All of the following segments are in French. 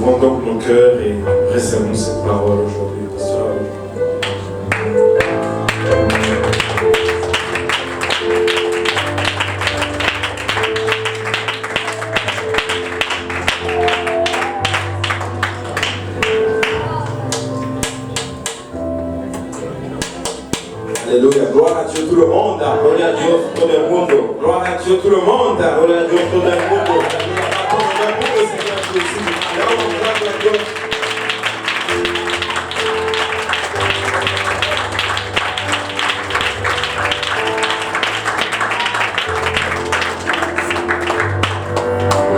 Ouvrons donc nos cœurs et recevons cette parole aujourd'hui, pasteur. Alléluia, gloire à Dieu tout le monde, gloria a Dios todo el mundo, gloire à Dieu tout le monde, gloria a Dios todo el mundo.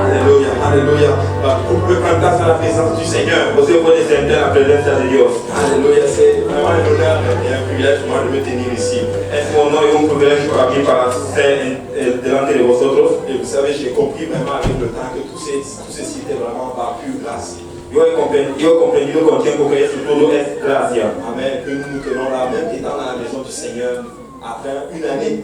Alléluia, alléluia. Vous pouvez prendre place à la présence du Seigneur. Vous pouvez sentir la présence de Dieu. Alléluia, c'est vraiment un honneur et un privilège pour moi de me tenir ici. Es un honor y un privilegio para mí para ser delante de vosotros. Et vous savez, j'ai compris vraiment avec le temps que tout ceci était vraiment par pure grâce. Yo he comprendido con tiempo que eso todo es gracia. Amen. Que nous nous tenons là, même étant dans la maison du Seigneur, après une année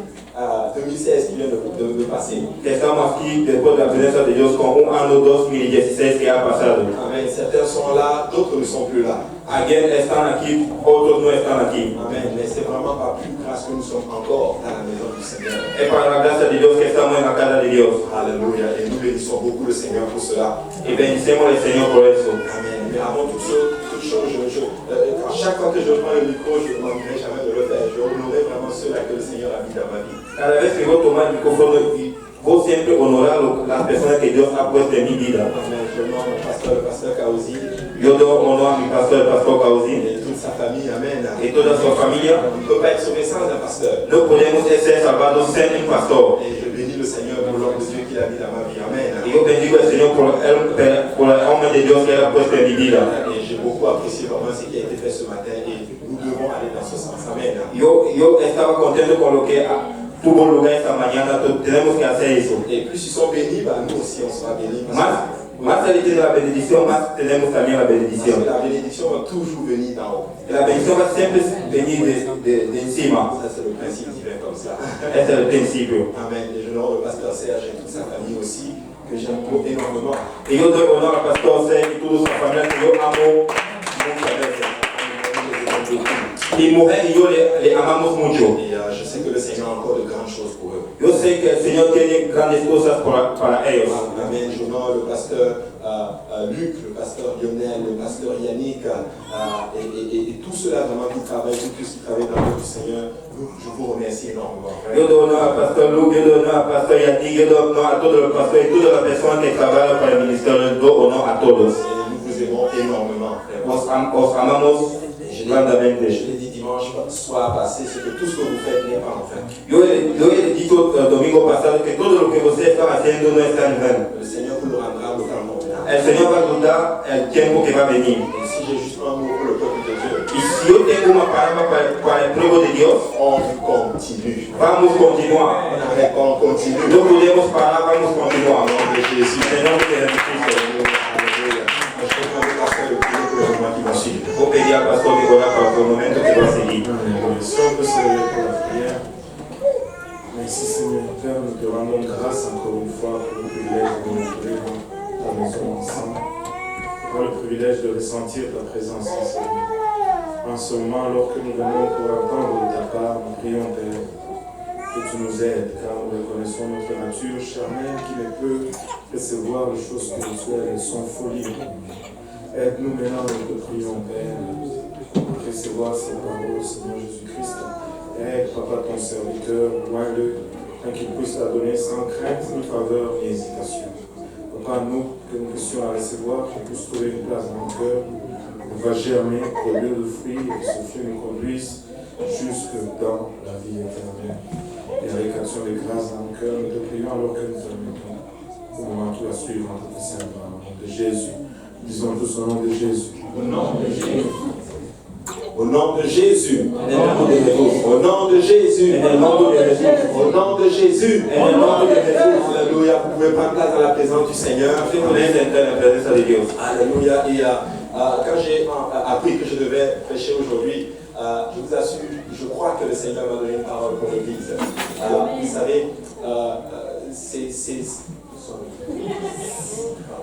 2016 qui vient de passer. Que estamos aquí después de la presencia de Dios con un año 2016 que ha pasado. Amen. Certains sont là, d'autres ne sont plus là. Alguien están aquí, otros no están aquí. Amen. Mais c'est vraiment par pure grâce que nous sommes encore dans la maison du Seigneur. Et par la grâce de Dios que estamos en la casa de Dios. Alléluia. Et nous bénissons beaucoup le Seigneur pour cela. Et bénissons le Seigneur pour eso. Amen. Mais avant toute chose, à chaque fois que je prends le micro, je ne m'ennuierai jamais de le faire. Je honorerai vraiment ceux-là que le Seigneur a mis dans ma vie. Cada vez que yo tomo el micrófono, vos siempre honorar las personas que Dios ha puesto en mi vida. Amen. Je honore le pasteur Kaouzi. Yo doy honor a mi pastor, el pastor Kaouzi. Et toute sa famille, amen. Et toda su familia. On ne peut pas être sauvé sans un pasteur. No podemos ser salvados sin un pastor. Et je bénis le Seigneur pour l'homme de Dieu qu'il a mis dans ma vie, amen. Et yo bendigo al Señor por el hombre de Dios que él ha puesto en mi vida. Et j'ai beaucoup apprécié vraiment ce qui a été fait ce matin et nous devons aller dans ce sens, amen. Yo estaba contento con lo que tuvo lugar esta mañana, tenemos que hacer eso. Et plus ils sont bénis, nous aussi on sera bénis. Más allá de la bendición, más tenemos también la bendición. La bendición va toujours venir d'en haut. La bendición va siempre venir de encima. Ça c'est le principe divin comme ça. C'est le principe. Amen. Et je honore le pasteur Serge et toute sa famille aussi, que j'aime énormément. Et yo doy honor al pastor Serge y toda su familia que yo amo muchas veces. Y mujer y yo le amamos mucho. Et je sais que le Seigneur a encore de grandes choses pour eux. Yo sé que el Señor tiene grandes cosas para ellos. Amen. Je honore le pasteur Luc, le pasteur Lionel, le pasteur Yannick et tout cela vraiment qui travaillent, tous ceux qui travaillent dans le Seigneur. Je vous remercie énormément. Yo doy honor al pastor Luc, yo doy honor al pastor Yannick, yo doy honor a todos los pastores y todas las personas que trabajan para el ministerio. Yo doy honor a todos. Et nous vous aimons énormément. Os amamos. Je l'ai dit dimanche soir passé, c'est que tout ce que vous faites n'est pas en vain. Yo he dicho domingo pasado que todo lo que ustedes están haciendo no está en vain. Le Seigneur vous le rendra totalement. El Señor va a dar el tiempo que va a venir. Et si j'ai juste un mot pour le peuple de Dieu. Y si yo tengo una palabra para el pueblo de Dios, on continue. Vamos continuar. On continue. No podemos parar, vamos continuar. Au nom de Jésus. En nombre de Jesucristo. Vou pedir ao pastor de orar para o momento que vai seguir. Si on peut se lever pour la prière. Merci Seigneur, Père, nous te rendons grâce encore une fois pour le privilège de nous retrouver dans ta maison ensemble. Pour le privilège de ressentir ta présence ici. En ce moment, alors que nous venons pour entendre de ta part, nous prions Père, que tu nous aides, car nous reconnaissons notre nature charnelle qui ne peut recevoir les choses spirituelles et son folie. Aide-nous maintenant, nous te prions, Père, à recevoir ces paroles, Seigneur Jésus-Christ. Aide, Papa, ton serviteur, loin-le, afin qu'il puisse la donner sans crainte, ni faveur, ni hésitation. Papa, nous, que nous puissions la recevoir, qu'il puisse trouver une place dans nos cœurs, nous va germer au lieu de fruits, et que ce fruit nous conduise jusque dans la vie éternelle. Et avec action de grâce dans nos cœurs, nous te prions alors que nous te mettons au moment où tu vas suivre en ta sainte parole. Au nom de Jésus. Disons tous au nom de Jésus. Au nom de Jésus. Au nom de Jésus. Au nom de Jésus. Au nom de Jésus. Au nom de Jésus. Au nom de Jésus. Alléluia. Vous pouvez prendre place dans la présence du Seigneur. Alléluia. Et quand j'ai appris que je devais prêcher aujourd'hui, je vous assure, je crois que le Seigneur m'a donné une parole pour l'Église. Vous savez, c'est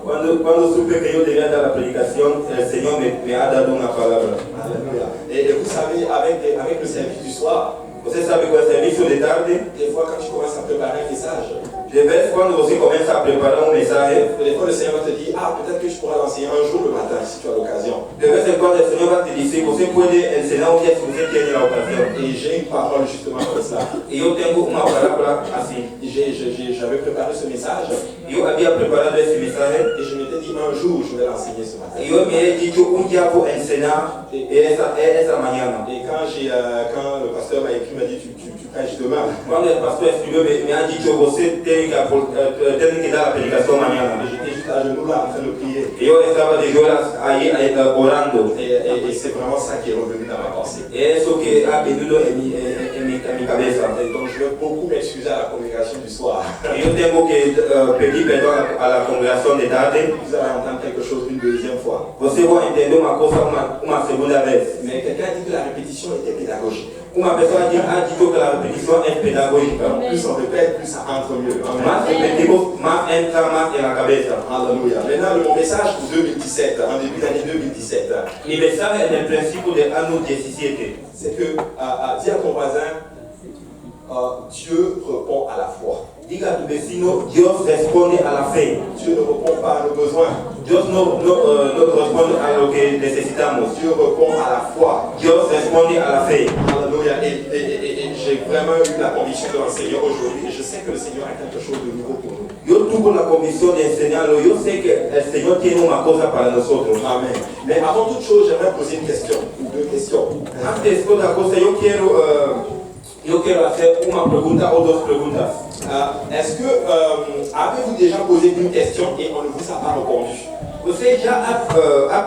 Cuando supe que yo debía dar la predicación, el Señor me ha dado una palabra. Alléluia. Et vous savez, avec le service du soir, Você sabe que o serviço de tarde, des fois quand tu commences à préparer un message, de vez quando você começa a preparar mensagem, des fois le Seigneur te dit, ah peut-être que je pourrais l'enseigner un jour le matin si tu as l'occasion. de vez em quando o Senhor vai te dizer, você pode ensinar um dia se você tem a ocasião. Et j'ai une parole justement comme ça. E eu tenho uma palavra assim. J'avais préparé ce message Eu havia preparado esse mensagem et je m'étais dit un jour je vais l'enseigner ce matin. e eu me disse dia vou ensinar essa manhã. Et quand le pasteur m'a écrit, il m'a dit tu prêches demain. Quando o pastor escreveu, me ha dit você tem que dar a predicação amanhã. Et j'étais juste à genoux là en train de prier. E eu estava de joelhos aí orando. Et c'est vraiment ça qui est revenu dans ma pensée. É isso que ha venido em minha cabeça. Et donc je vais beaucoup m'excuser à la congrégation du soir. E eu tenho que pedir perdão à congregação de tarde. Vous allez entendre quelque chose une deuxième fois. Você vai entender uma coisa uma segunda vez. Mais quelqu'un a dit que la répétition était pédagogique. Uma pessoa ha dito que a repetição é pedagógica. Plus on répète, plus ça entre mieux. Mais repetimos, mais entra mais na cabeça. Alléluia. Maintenant, mon message pour 2017, en début d'année 2017, Le mensagem é no princípio do ano 17. c'est que, dis à ton voisin, Dieu répond à la foi. Diga a tu vecino, Dios responde a la fe. Dieu ne répond pas à nos besoins. Dios no responde a lo que necesitamos. Dieu répond à la foi. Dios responde a la fe. Alléluia. Et j'ai vraiment eu la conviction de l'enseigner aujourd'hui. Et je sais que le Seigneur a quelque chose de nouveau pour nous. Yo tuve la convicción de enseñarlo. Yo sé que el Señor tiene una cosa para nosotros. Amen. Mais avant toute chose, j'aimerais poser une question, ou deux questions. Antes de toda cosa, yo quiero hacer una pregunta o dos preguntas. Est-ce que avez-vous déjà posé une question et on ne vous a pas répondu? Você já ha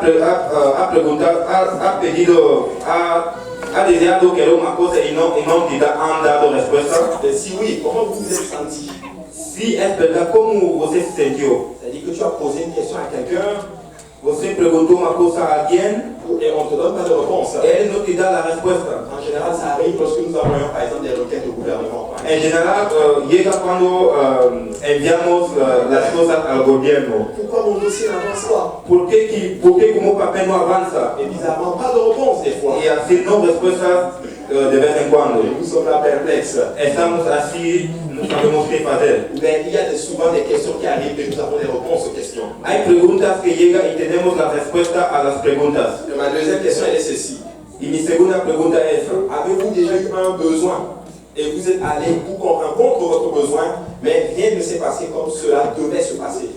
pedido, ha deseado querer uma coisa e não te han dado resposta? Et si oui, comment vous vous êtes senti? Se é verdade, como você se sentiu? C'est-à-dire que tu as posé une question à quelqu'un Você perguntou uma coisa a alguém et on ne te donne pas de réponse. e ele não te dá a resposta. En général, ça arrive lorsque nous envoyons par exemple des requêtes au gouvernement. Em geral, llega quando enviamos as coisas ao governo. Pourquoi mon dossier n'avance pas? Por que como o papel não avança? Et bizarrement, pas de réponse des fois. E assim não respostas de vez em quando. Et nous sommes là perplexes. Estamos assim, não sabemos o que fazer. Mais il y a souvent des questions qui arrivent et nous avons des réponses aux questions. Há perguntas que chegam e temos a resposta às perguntas. Et ma deuxième question elle est celle-ci. E minha segunda pergunta é essa. Avez-vous déjà eu un besoin et vous êtes allé pour qu'on rencontre votre besoin, mais rien ne s'est passé comme cela devait se passer?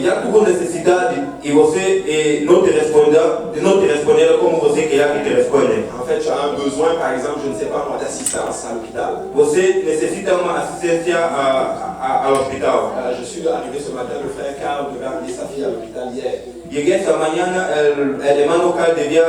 Já tuvo necessidade e você não te responder como você queria que te responda. En fait, tu as un besoin, par exemple, je ne sais pas moi, d'assistance à l'hôpital. Você necessita uma assistência ao hospital. Je suis arrivé ce matin, le frère Carl devait amener sa fille à l'hôpital hier. Llegué esta mañana, el hermano Carl debía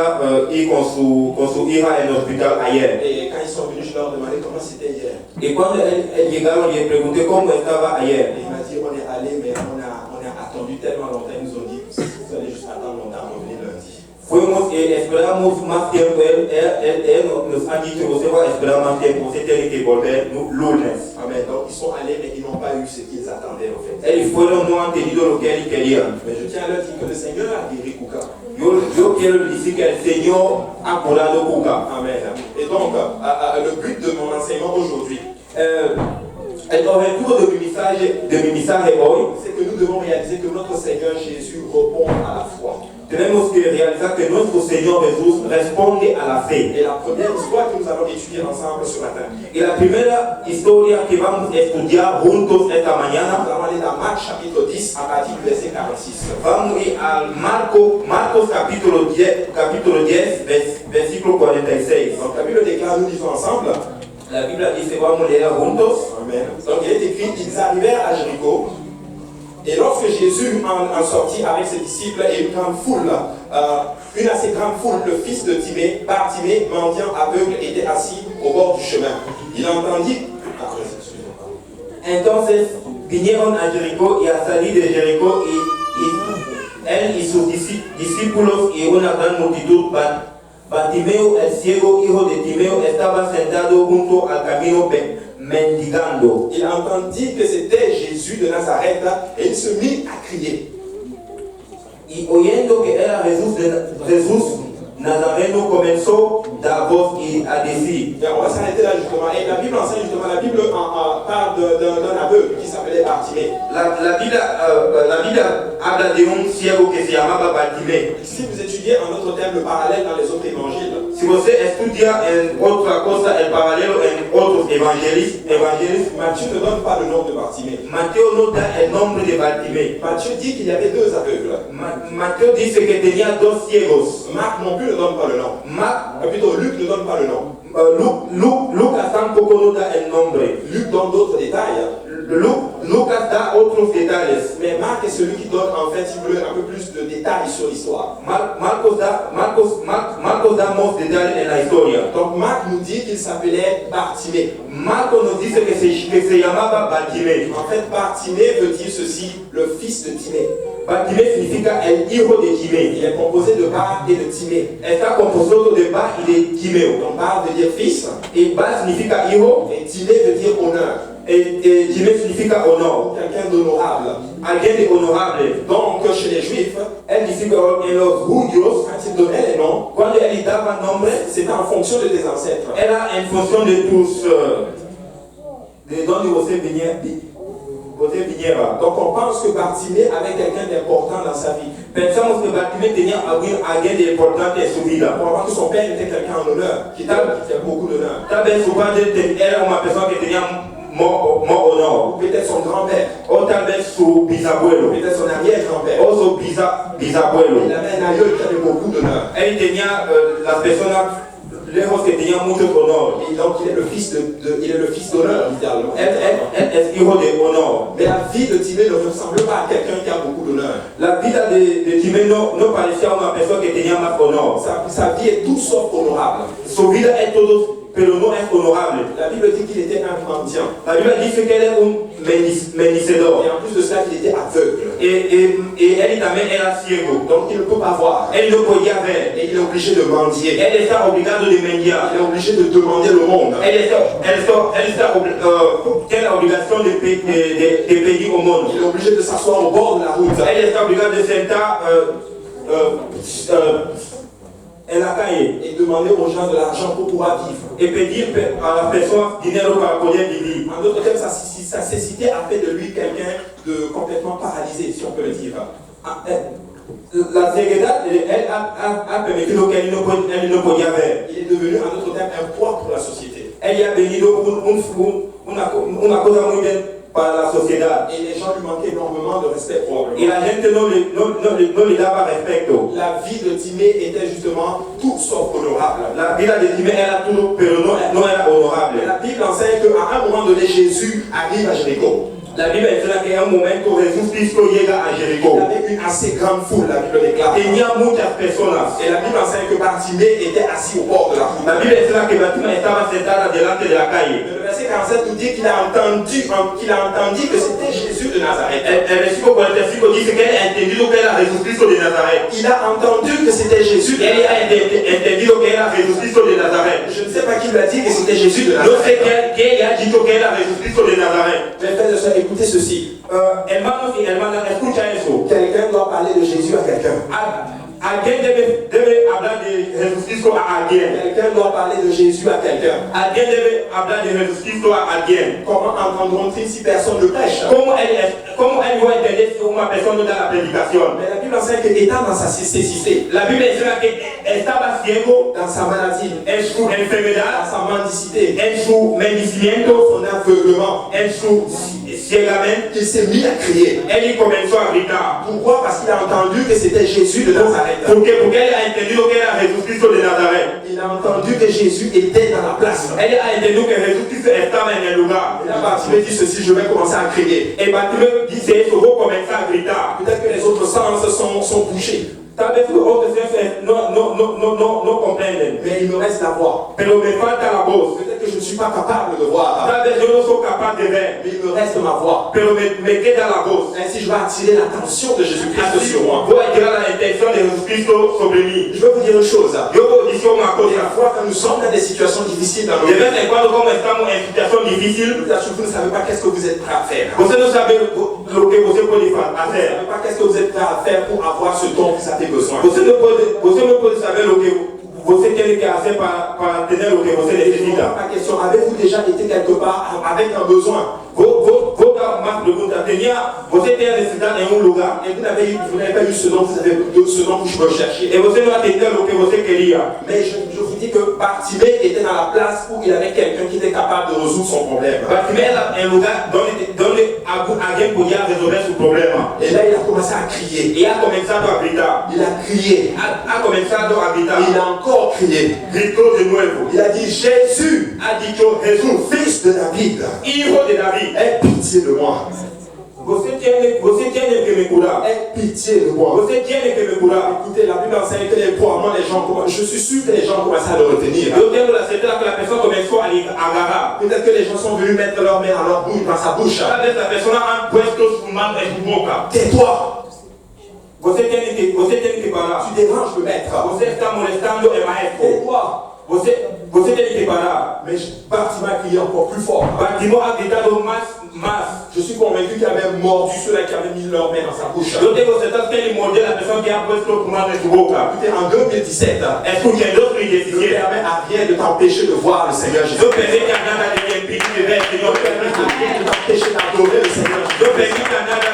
ir con su hija en el hospital ayer. Et quand ils sont venus, je leur demandais comment c'était hier. Y cuando llegaron, le pregunté cómo estaba ayer. Et il m'a dit, on est allé, mais on a attendu tellement longtemps, ils nous ont dit, vous allez juste attendre longtemps, revenez lundi. Fuimos y esperamos más tiempo. Él nos ha dicho, você va a esperar más tiempo, você tiene que volver lunes. Amen. Donc ils sont allés, mais ils n'ont pas eu ce qu'ils attendaient en fait. Ellos fueron, no han tenido lo que ellos querían. Mais je tiens à leur dire que le Seigneur a guéri Kuka. Yo quiero decir que el Señor ha curado Kuka. Amen. Et donc, le but de mon enseignement aujourd'hui, El objetivo de mi mensaje hoy, c'est que nous devons réaliser que notre Seigneur Jésus répond à la foi. tenemos que realizar que nuestro Señor Jesús responde a la fe. Et la première histoire que nous allons étudier ensemble ce matin, Y la primera historia que vamos a estudiar juntos esta nous mañana, allons aller dans Marc chapitre 10 à partir du verset 46. vamos a ir al Marcos capítulo 10, versículo 46. Donc la Bible déclare, nous lisons ensemble. La Biblia dice, vamos a leer juntos. Amen. Donc il est écrit, ils arrivèrent à Jéricho. Et lorsque Jésus en sortit avec ses disciples et une grande foule, une assez grande foule, le fils de Timée, Bartimée, mendiant aveugle, était assis au bord du chemin. Il entendit. Entonces vinieron a Jericó y al salir de Jericó él y sus discípulos y una gran multitud. Bartimeo, el ciego, hijo de Timeo, estaba sentado junto al camino mendigando. Il entendit que c'était Jésus de Nazareth et il se mit à crier. Y oyendo que era Jesús Nazareno, comenzó a dar voz y a decir. Et on va s'arrêter là justement. Et la Bible enseigne justement, la Bible parle d'un aveugle qui s'appelait Bartimée. La Biblia habla de un ciego que se llamaba Bartimeo. Si vous étudiez en autre terme le parallèle dans les autres évangiles, Si você estudia en otra cosa el paralelo en otros evangelistas, Matthieu ne donne pas le nom de Bartimée. Mateo no da el nombre de Bartimeo. Matthieu dit qu'il y avait deux aveugles. Mateo dice que tenía dos ciegos. Marc non plus ne donne pas le nom. Plutôt Luc ne donne pas le nom. Lucas tampoco no da el nombre. Luc donne d'autres détails. Lucas da otros detalles. Mais Marc est celui qui donne en fait, si vous voulez, un peu plus de détails sur l'histoire. Marcos da más detalles en la historia. Donc Marc nous dit qu'il s'appelait Bartimée. Marcos nos dice que se llamaba Bartimeo. En fait, Bartimée veut dire ceci, le fils de Timée. Bartimeo significa el hijo de Timeo. Il est composé de Bar et de Timée. Está compuesto de Bar y de Timeo. Donc Bar veut dire fils Et Bar significa hijo. et Timée veut dire honneur. Et Timeo significa honor. Quelqu'un d'honorable. Alguien de honorable. Donc chez les Juifs, Él dice que en los judíos, quand ils donnaient les noms, cuando él daba nombre, c'était en fonction de tes ancêtres. era en función de tus, de donde você viniera. Donc on pense que Bartimée avait quelqu'un d'important dans sa vie. Pensamos que Bartimeo tenía alguien de importante en su vida. Pour voir que son père était quelqu'un en honneur, qui avait beaucoup d'honneur. Tal vez su padre era una persona que tenía more honor. Peut-être son grand-père, O tal vez su bisabuelo. peut-être son arrière-grand-père. O su bisabuelo. Il avait un aïeul qui avait beaucoup d'honneur. Él tenía las personas lejos que tenían mucho honor. Et donc il est le fils d'honneur, littéralement. Él es hijo de honor. Mais la vie de Timée ne ressemble pas à quelqu'un qui a beaucoup d'honneur. La vida de Timeo no parecía una persona que tenía más honor. Sa vie est tout sauf honorable. Su vida es todo, pero no es honorable. La Bible dit qu'il était un mendiant. La Biblia dice que él es un mendicidor. Et en plus de cela, qu'il était aveugle. Y él también era ciego. Donc il ne peut pas voir. Él no podía ver. Et il est obligé de mendier. Él está obligado de mendigar. Il est obligé de demander le monde. Tiene la obligación de pedir au monde. Il est obligé de s'asseoir au bord de la route. Él está obligado de sentar en la calle Et demander aux gens de l'argent pour pouvoir vivre. y pedir a las personas dinero para poder vivir. En d'autres termes, sa cécité a fait de lui quelqu'un de complètement paralysé, si on peut le dire. La ceguedad él ha permitido que él no podía ver. Il est devenu, en d'autres termes, un poids pour la société. Él ha venido una cosa muy bien para la sociedad. Et les gens lui manquaient énormément de respect probablement. Y la gente no le daba respeto. La vie de Timée était justement tout sauf honorable. La vida de Timeo era todo, pero no era honorable. La Bible enseigne qu'à un moment donné, Jésus arrive à Jéricho. La Biblia enseña que en un momento Jesucristo llega a Il Jericó. avait une assez grande foule, la Bible déclare. Tenía muchas personas. Et la Bible enseigne que Bartimée était assis au bord de la route. La Biblia enseña que Bartimeo estaba sentada delante de la calle. Le verset 47 nous dit qu'il a entendu que c'était Jésus de Nazareth. El versículo 45 dice que él ha entendido que era Jesucristo de Nazaret. Il a entendu que c'était Jésus de Él Nazareth. ha entendido que era Jesucristo de Nazaret. Je ne sais pas qui lui a dit que c'était Jésus de No sé Nazareth. quién ha dicho que era Jesucristo de Nazaret. Mais frères et sœurs, écoutez ceci. Hermanos y hermanas, escucha eso. Quelqu'un doit parler de Jésus à quelqu'un. Alguien debe hablar de Jesucristo a alguien. Quelqu'un doit parler de Jésus à quelqu'un. Alguien debe hablar de Jesucristo a alguien. Comment entendront-ils si personne ne prêche? ¿Cómo él va a entender si una persona da la predicación? Mais la Bible enseigne qu'étant dans sa cécité, La Biblia enseña que estaba ciego dans sa maladie, en su dans enfermedad, sa mendicité, en su mendicimiento, son aveuglement, en su ciegamente. il s'est mis à crier. Él comenzó a gritar. Pourquoi? Parce qu'il a entendu que c'était Jésus de Nazareth. Porque él ha entendido que era Jesucristo de Nazaret. Il a entendu que Jésus était dans la place. Él ha entendido que Jesucristo estaba en el lugar. Et là, Bartimée dit ceci, je vais commencer à crier. Y Bartimeo dice eso, vos comenzás a gritar. Peut-être que les autres sens sont bouchés, Tal vez los otros no comprenden, mais il me reste la voix. pero me falta la voz. Peut-être que je ne suis pas capable de voir, Tal vez yo no soy capaz de ver, mais il me reste ma voix. pero me queda la voz. Ainsi, je vais attirer l'attention de Jésus-Christ Así sur moi. voy a tirar la atención de Jesucristo Cristo sobre mí. Je veux vous dire une chose. Yo puedo decir una Des cosa. fois, quand nous sommes dans des situations difficiles dans nos De vies, vez en cuando, como estamos en situación difícil, peut-être que vous ne savez pas qu'est-ce que vous êtes prêt à faire. você não sabe lo que você pode Vous ne fazer. savez pas qu'est-ce que vous êtes prêt à faire pour avoir ce dont vous avez besoin. Você não pode saber o que você tem que fazer para ter o que você necessita. Ma question, avez-vous déjà été quelque part avec un besoin Vou dar uma pergunta. Você tem a necessidade em lugar et vous n'avez pas eu ce dont vous recherchiez? e você não atendeu o que você queria. Mais je vous dis que Bartimée était dans la place où il avait quelqu'un qui était capable de résoudre son problème. Bartimeu é um lugar onde alguém podia resolver seu problema. Et là, il a commencé à crier. E ha começado a gritar. Il a crié. Ha começado a gritar. Et il a encore crié. Gritou de novo. Il a dit, Jésus, Ha dicho, Jesus, fils de David, Hijo de David, aie pitié de moi. você tem que me curar. Aie pitié de moi. Você tem que me curar. Écoutez, la Bible enseigne que probablement les gens, je suis sûr que les gens commencent à le retenir. Eu tenho a certeza que a pessoa começou a lhe agarrar. Peut-être que les gens sont venus mettre leur main dans leur bouche, dans sa bouche. Talvez a pessoa ha puesto sua mão em sua boca. Tais-toi, Você tem que parar. tu déranges le maître. Você está molestando o maestro. Tais-toi. Você tem que parar. Mais Bartimée a crié encore plus fort. Bartimeu ha gritado mais. Je suis convaincu qu'il avait mordu ceux-là qui avaient mis leur main dans sa bouche. Eu tenho certeza que ele mordeu a pessoa que ha puesto sua mão em sua boca. Écoutez, en 2017, Escute, em ne 2017, permet à rien de t'empêcher de voir le Seigneur Jésus. eu pensei que a nada de impedir de ver o Senhor Ne permet à rien de t'empêcher d'adorer le Seigneur eu Jésus. pensei que a nada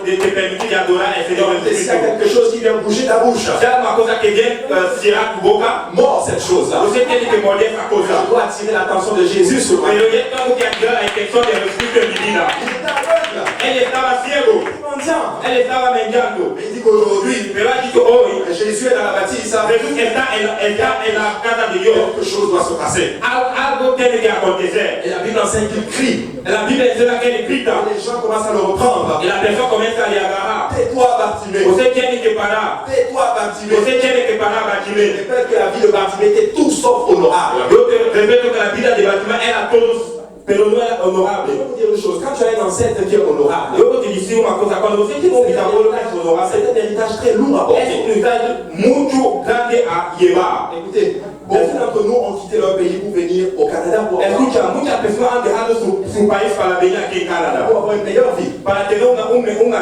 de te permitir de adorar o Senhor Et s'il y a Jesus. quelque chose qui vient bouger ta bouche, Se há uma coisa que vem tirar tua boca, mort cette chose-là. você tem que morder essa Je coisa. dois attirer l'attention de Jésus sur moi. Pero eu tenho que atirar a atenção de Jesucristo em minha vida. Il était aveugle, Ele estava cego, mendiant. ele estava mendiando. Mais il dit qu'aujourd'hui, Pero ha dicho hoy, Jésus est dans la bâtisse. Jesus está en la casa de Dios. Quelque chose doit se passer. Algo tiene que acontecer. Et la Bible enseigne qu'il crie. La Biblia enseña que él grita Et les gens commencent à le reprendre. y la persona comienza a le agarrar. Tais-toi, Bartimée. Usted tiene que parar. Tais-toi, Bartimée. Usted tiene que parar, Je Bartimée. répète que la vie de Bartimée était tout sauf honorable. Yo te respeto que la vida de Bartimeo era todos, pero no era Je honorable. vais vous dire une chose. Quand tu as un ancêtre qui est honorable, Yo te digo una cosa, cuando usted tiene un bisabuelo que es c'est honorable, un héritage très lourd à es porter. un mensaje mucho grande a llevar. Écoutez, beaucoup d'entre nous ont quitté leur pays pour venir au Canada pour avoir Escucha, muchas personas han dejado su país para venir aquí en Canadá, une meilleure vie. para tener una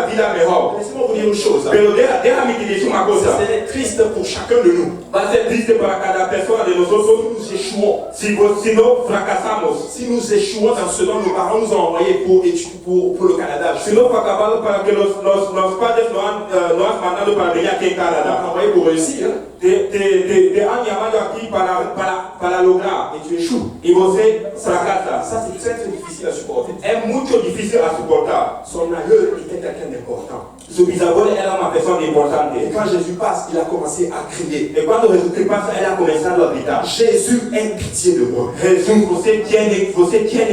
vida mejor. Laissez-moi vous dire une chose. Pero déjame te decir una cosa. C'est triste pour chacun de nous. Va a ser triste para cada persona de nosotros Nous échouons. si no fracasamos. Si nous échouons dans ce dont nos parents nous ont envoyé pour le Canada, Si no fracasamos para que los padres nos han mandado para venir aquí en on t'a Canadá. envoyé pour réussir Te han llamado aquí para lograr et tu échoues. y você fracasa. Ça, c'est très difficile à supporter. Es mucho difícil a soportar. Son aïeul était quelqu'un d'important. Su bisabuelo era una persona Et importante. quand Jésus passe, il a commencé à crier. Y cuando Jesucristo pasa, él ha comenzado a gritar. Jésus, aie pitié de moi. Jesús, você tiene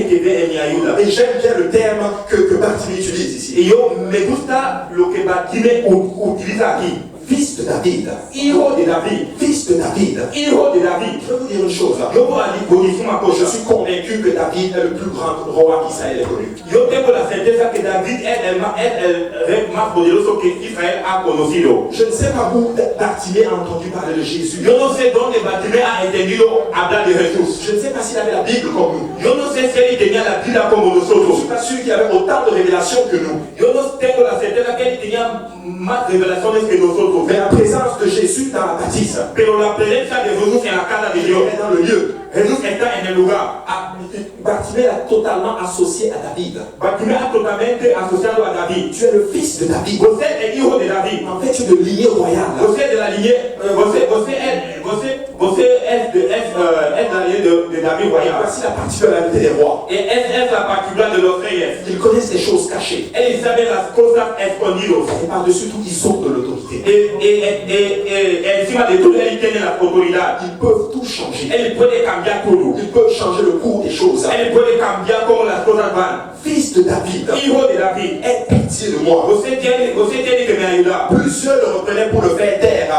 que ver en mi ayuda. Et j'aime bien le terme que Bartimée utilise ici. Y yo me gusta lo que Bartimeo utiliza aquí. Fils de David. Hijo de David. Fils de David. Hijo de David. Je vais vous dire une chose. Yo voy a decir una Je cosa. suis convaincu que David est le plus grand roi qu'Israël ait connu. Yo tengo la certeza que David es el rey más poderoso que Israel ha conocido. Je ne sais pas où Bartimée a entendu parler de Jésus. Yo no sé dónde Bartimeo ha entendido hablar de Jesús. Je ne sais pas s'il avait la Bible comme nous. Yo no sé si él tenía la Biblia como Je ne nosotros. suis pas sûr qu'il avait autant de révélations que nous. Yo no tengo la certeza que él tenía más revelaciones que nosotros. Mais la présence de Jésus dans la bâtisse, Pero la presencia de Jesús en la casa de il Dios. est dans le lieu. Jesús está en el lugar. Bartimée l'a totalement associé à David. Bartimeo ha totalmente asociado a David. Tu es le fils de David. Você es hijo de David. En fait, tu es de lignée royale. Você es de la lignée. Você es de la lignée de David royal. Voici la particularité des rois. Y es la particular de los reyes. Ils connaissent les choses cachées. Ellos saben las cosas escondidas. Et par-dessus tout, ils ont de l'autorité. Y encima de todo, él tiene la autoridad. Ils peuvent tout changer. Él puede cambiar todo. Ils peuvent changer le cours des choses. Él puede cambiar cómo las cosas van. Fils de David, Hijo de David. aie pitié de moi. Você tiene que me ayudar. Plusieurs le reprenaient pour le faire taire.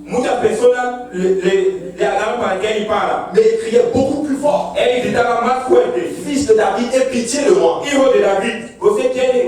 Muchas personas le agarran para que él para. Mais il criait beaucoup plus fort. Él gritaba más fuerte. Fils de David, aie pitié de moi. Hijo de David. Você tiene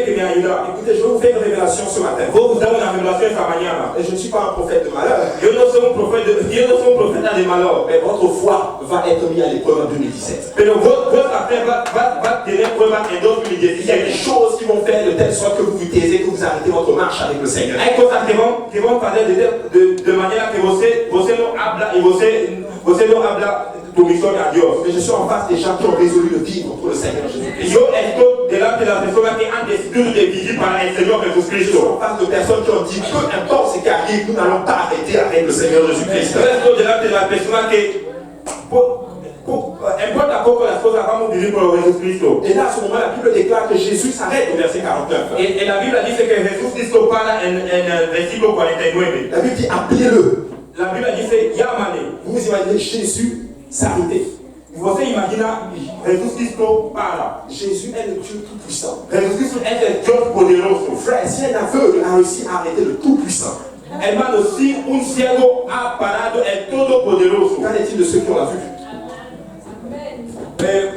que me ayudar. Écoutez, je vais vous faire une révélation ce matin. Vos vous avez una revelación esta mañana. Et je ne suis pas un prophète de malheur. Yo no soy un profeta de malheur. Mais votre foi va être mise à l'épreuve en 2017. Pero vuestra fe va tener pruebas en Il y a des 2017. choses qui vont faire de telle sorte que vous vous taisez, que vous arrêtez votre marche avec le Seigneur. Hay cosas que van a pasar de manera que você no habla y você no habla tu misión a Dios. Mais je suis en face des gens qui ont résolu de vivre pour le Seigneur Jésus-Christ. Yo estoy delante de las personas que han decidido de vivir para el Señor Je suis Jesucristo. en face de personnes qui ont dit, peu importe ce qui arrive, nous n'allons pas arrêter avec le Seigneur Jésus-Christ. Yo estoy delante de las personas que importa poco las cosas, vamos a vivir por Jesucristo. Et là, à ce moment, la Bible déclare que Jésus s'arrête au verset 49. En la Biblia dice que Jesucristo para en el versículo 49. La Bible dit, appelez-le. La Biblia dice, llámale. Vous vous imaginez Jésus s'arrêter. Você imagina Jesucristo para. Jésus est le Dieu Tout-Puissant. Jesucristo es el Dios poderoso. Frère, si un aveugle a réussi à arrêter le Tout-Puissant, Hermano, si un ciego ha parado el Todopoderoso. qu'en est-il de ceux qui ont la vue?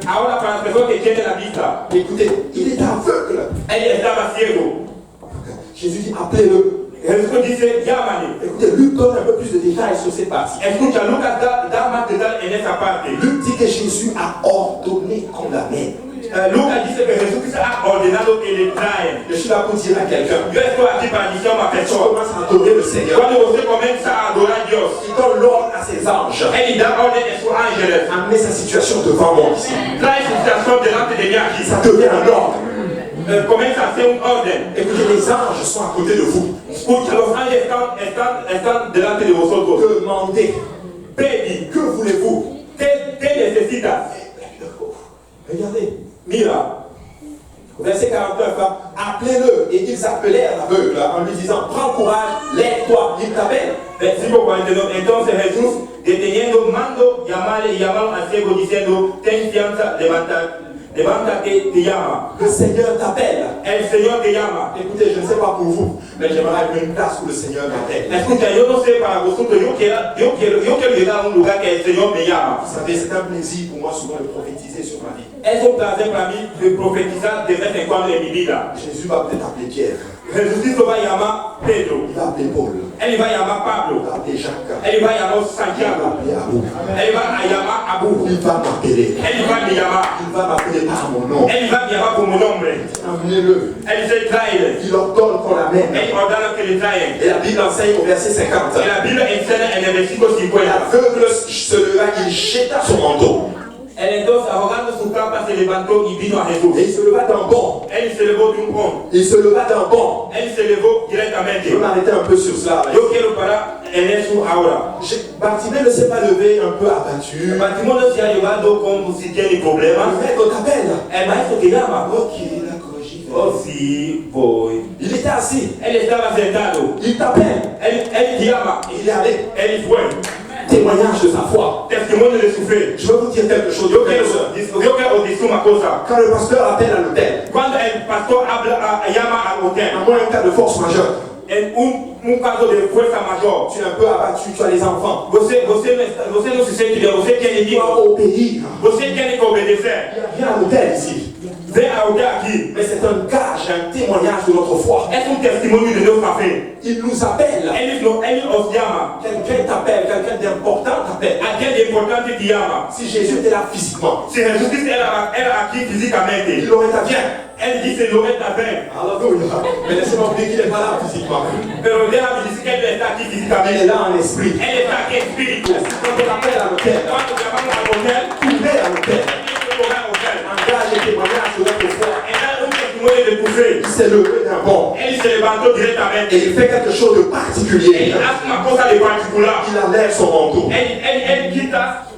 Ahora para las personas que tienen la vista, Écoutez, il est aveugle. él estaba ciego. Jésus dit, appelez-le. Jesucristo dice, llámale. Écoutez, Luc donne un peu plus de détails sur cette partie. Escucha, Lucas da más detalles en esa parte. Luc dit que Jésus a ordonné qu'on l'amène. Lucas dice que Jesucristo ha ordenado que le traen. Je suis là pour dire à quelqu'un, Yo estoy aquí para decir a una quand tu persona, commences à adorer le Seigneur, cuando usted comienza a adorar a Dios, il donne l'ordre à ses anges. él da orden a sus ángeles. Amenez sa situation devant moi ici. Trae su situación delante de mí aquí. Ça devient un ordre. Comienza a hacer un orden. Écoutez, les anges sont à côté de vous. Escucha, los ángeles están delante de vosotros. Demandez, Pedi, que voulez-vous? ¿qué necesitas? Regardez. Mira, Verset 49, hein, appelez-le. Et ils appelèrent l'aveugle en lui disant, prends courage, lève-toi, il t'appelle. versículo 49. Entonces Jesús, deteniendo, mandó llamarle y llamaron al ciego diciendo, ten fianza, levántate, te llama. Le Seigneur t'appelle. El Señor te llama. Écoutez, je ne sais pas pour vous, mais j'aimerais avoir une place où le Seigneur m'appelle. Escucha, yo no sé para vosotros, yo quiero llegar a un lugar que el Señor me llama. Vous savez, c'est un plaisir pour moi souvent de prophétiser sur ma vie. Es un placer para mí de profetizar de vez en cuando en mi vida. Jésus va peut-être appeler Pierre, Jesucristo va a llamar Pedro, il va appeler Paul, él va a llamar il Pablo, va appeler Jacques, él va a llamar il va Santiago, appeler Abou, él va a llamar Abu, il va m'appeler, él va a me llamar, il va m'appeler par mon nom. él va a me llamar por mi nombre, Amenez-le, él se trae, il ordonne qu'on l'amène. él ordena que le traen. Et la Bible enseigne au verset 50. Y la Biblia enseña en el versículo 50. L'aveugle se leva, il jeta son manteau. Él entonces, ahogando su capa, se levantó y vino a Et Jesús. il se leva d'un bond. Él se levó de un pon. Il se leva d'un bond. Él se levó Je directamente. vais m'arrêter un peu sur cela. Yo quiero parar en eso ahora. Bartimée ne s'est pas levé un peu abattu. Bartimeo no se ha llevado como si tiene Le problemas. maître t'appelle. El maestro te llama. Ok, d'accord, j'y vais. Oh sí, voy. Il était assis. Él estaba sentado. Il t'appelle. Él te llama. Et il est allé. Él fue. Témoignage de sa foi. Testimonio de su fe. Je vais vous dire quelque chose. Yo quiero decir una cosa. Quand le pasteur appelle à l'hôtel, Cuando el pastor llama al hotel, à moins un cas de force majeure, en un caso de fuerza mayor, tu es un peu abattu, tu as les enfants. você não se sente bem, você tem Tu dois amigo, obéir. você tem que obedecer. Viens à l'hôtel ici. Vem ao hotel aqui. Mais c'est un gage, un témoignage de notre foi. É testemunho de nossa fé. Il nous appelle. Ele os llama. Quelqu'un t'appelle, quelqu'un d'important t'appelle. Aquele importante te llama. Si Jésus était là physiquement, Se Jesus Cristo era aqui il fisicamente, aurait dit viens. ele disse não está bem. Alléluia. Mais laissez-moi vous dire qu'il n'est pas là physiquement. Pero déjame dizer que ele está aqui Il fisicamente. est là en esprit. Ele está aqui em espírito. Quand on appelle à l'hôtel, Quando chamamos ao hotel, courez à l'hôtel. ele tem que correr ao hotel. Engage et témoignage de notre foi. É dar testemunho de tu fé. Il s'est levé d'un bond. Ele se levantou Et diretamente. il fait quelque chose de particulier. Ele faz uma coisa de particular. Il enlève son manteau. Ele quita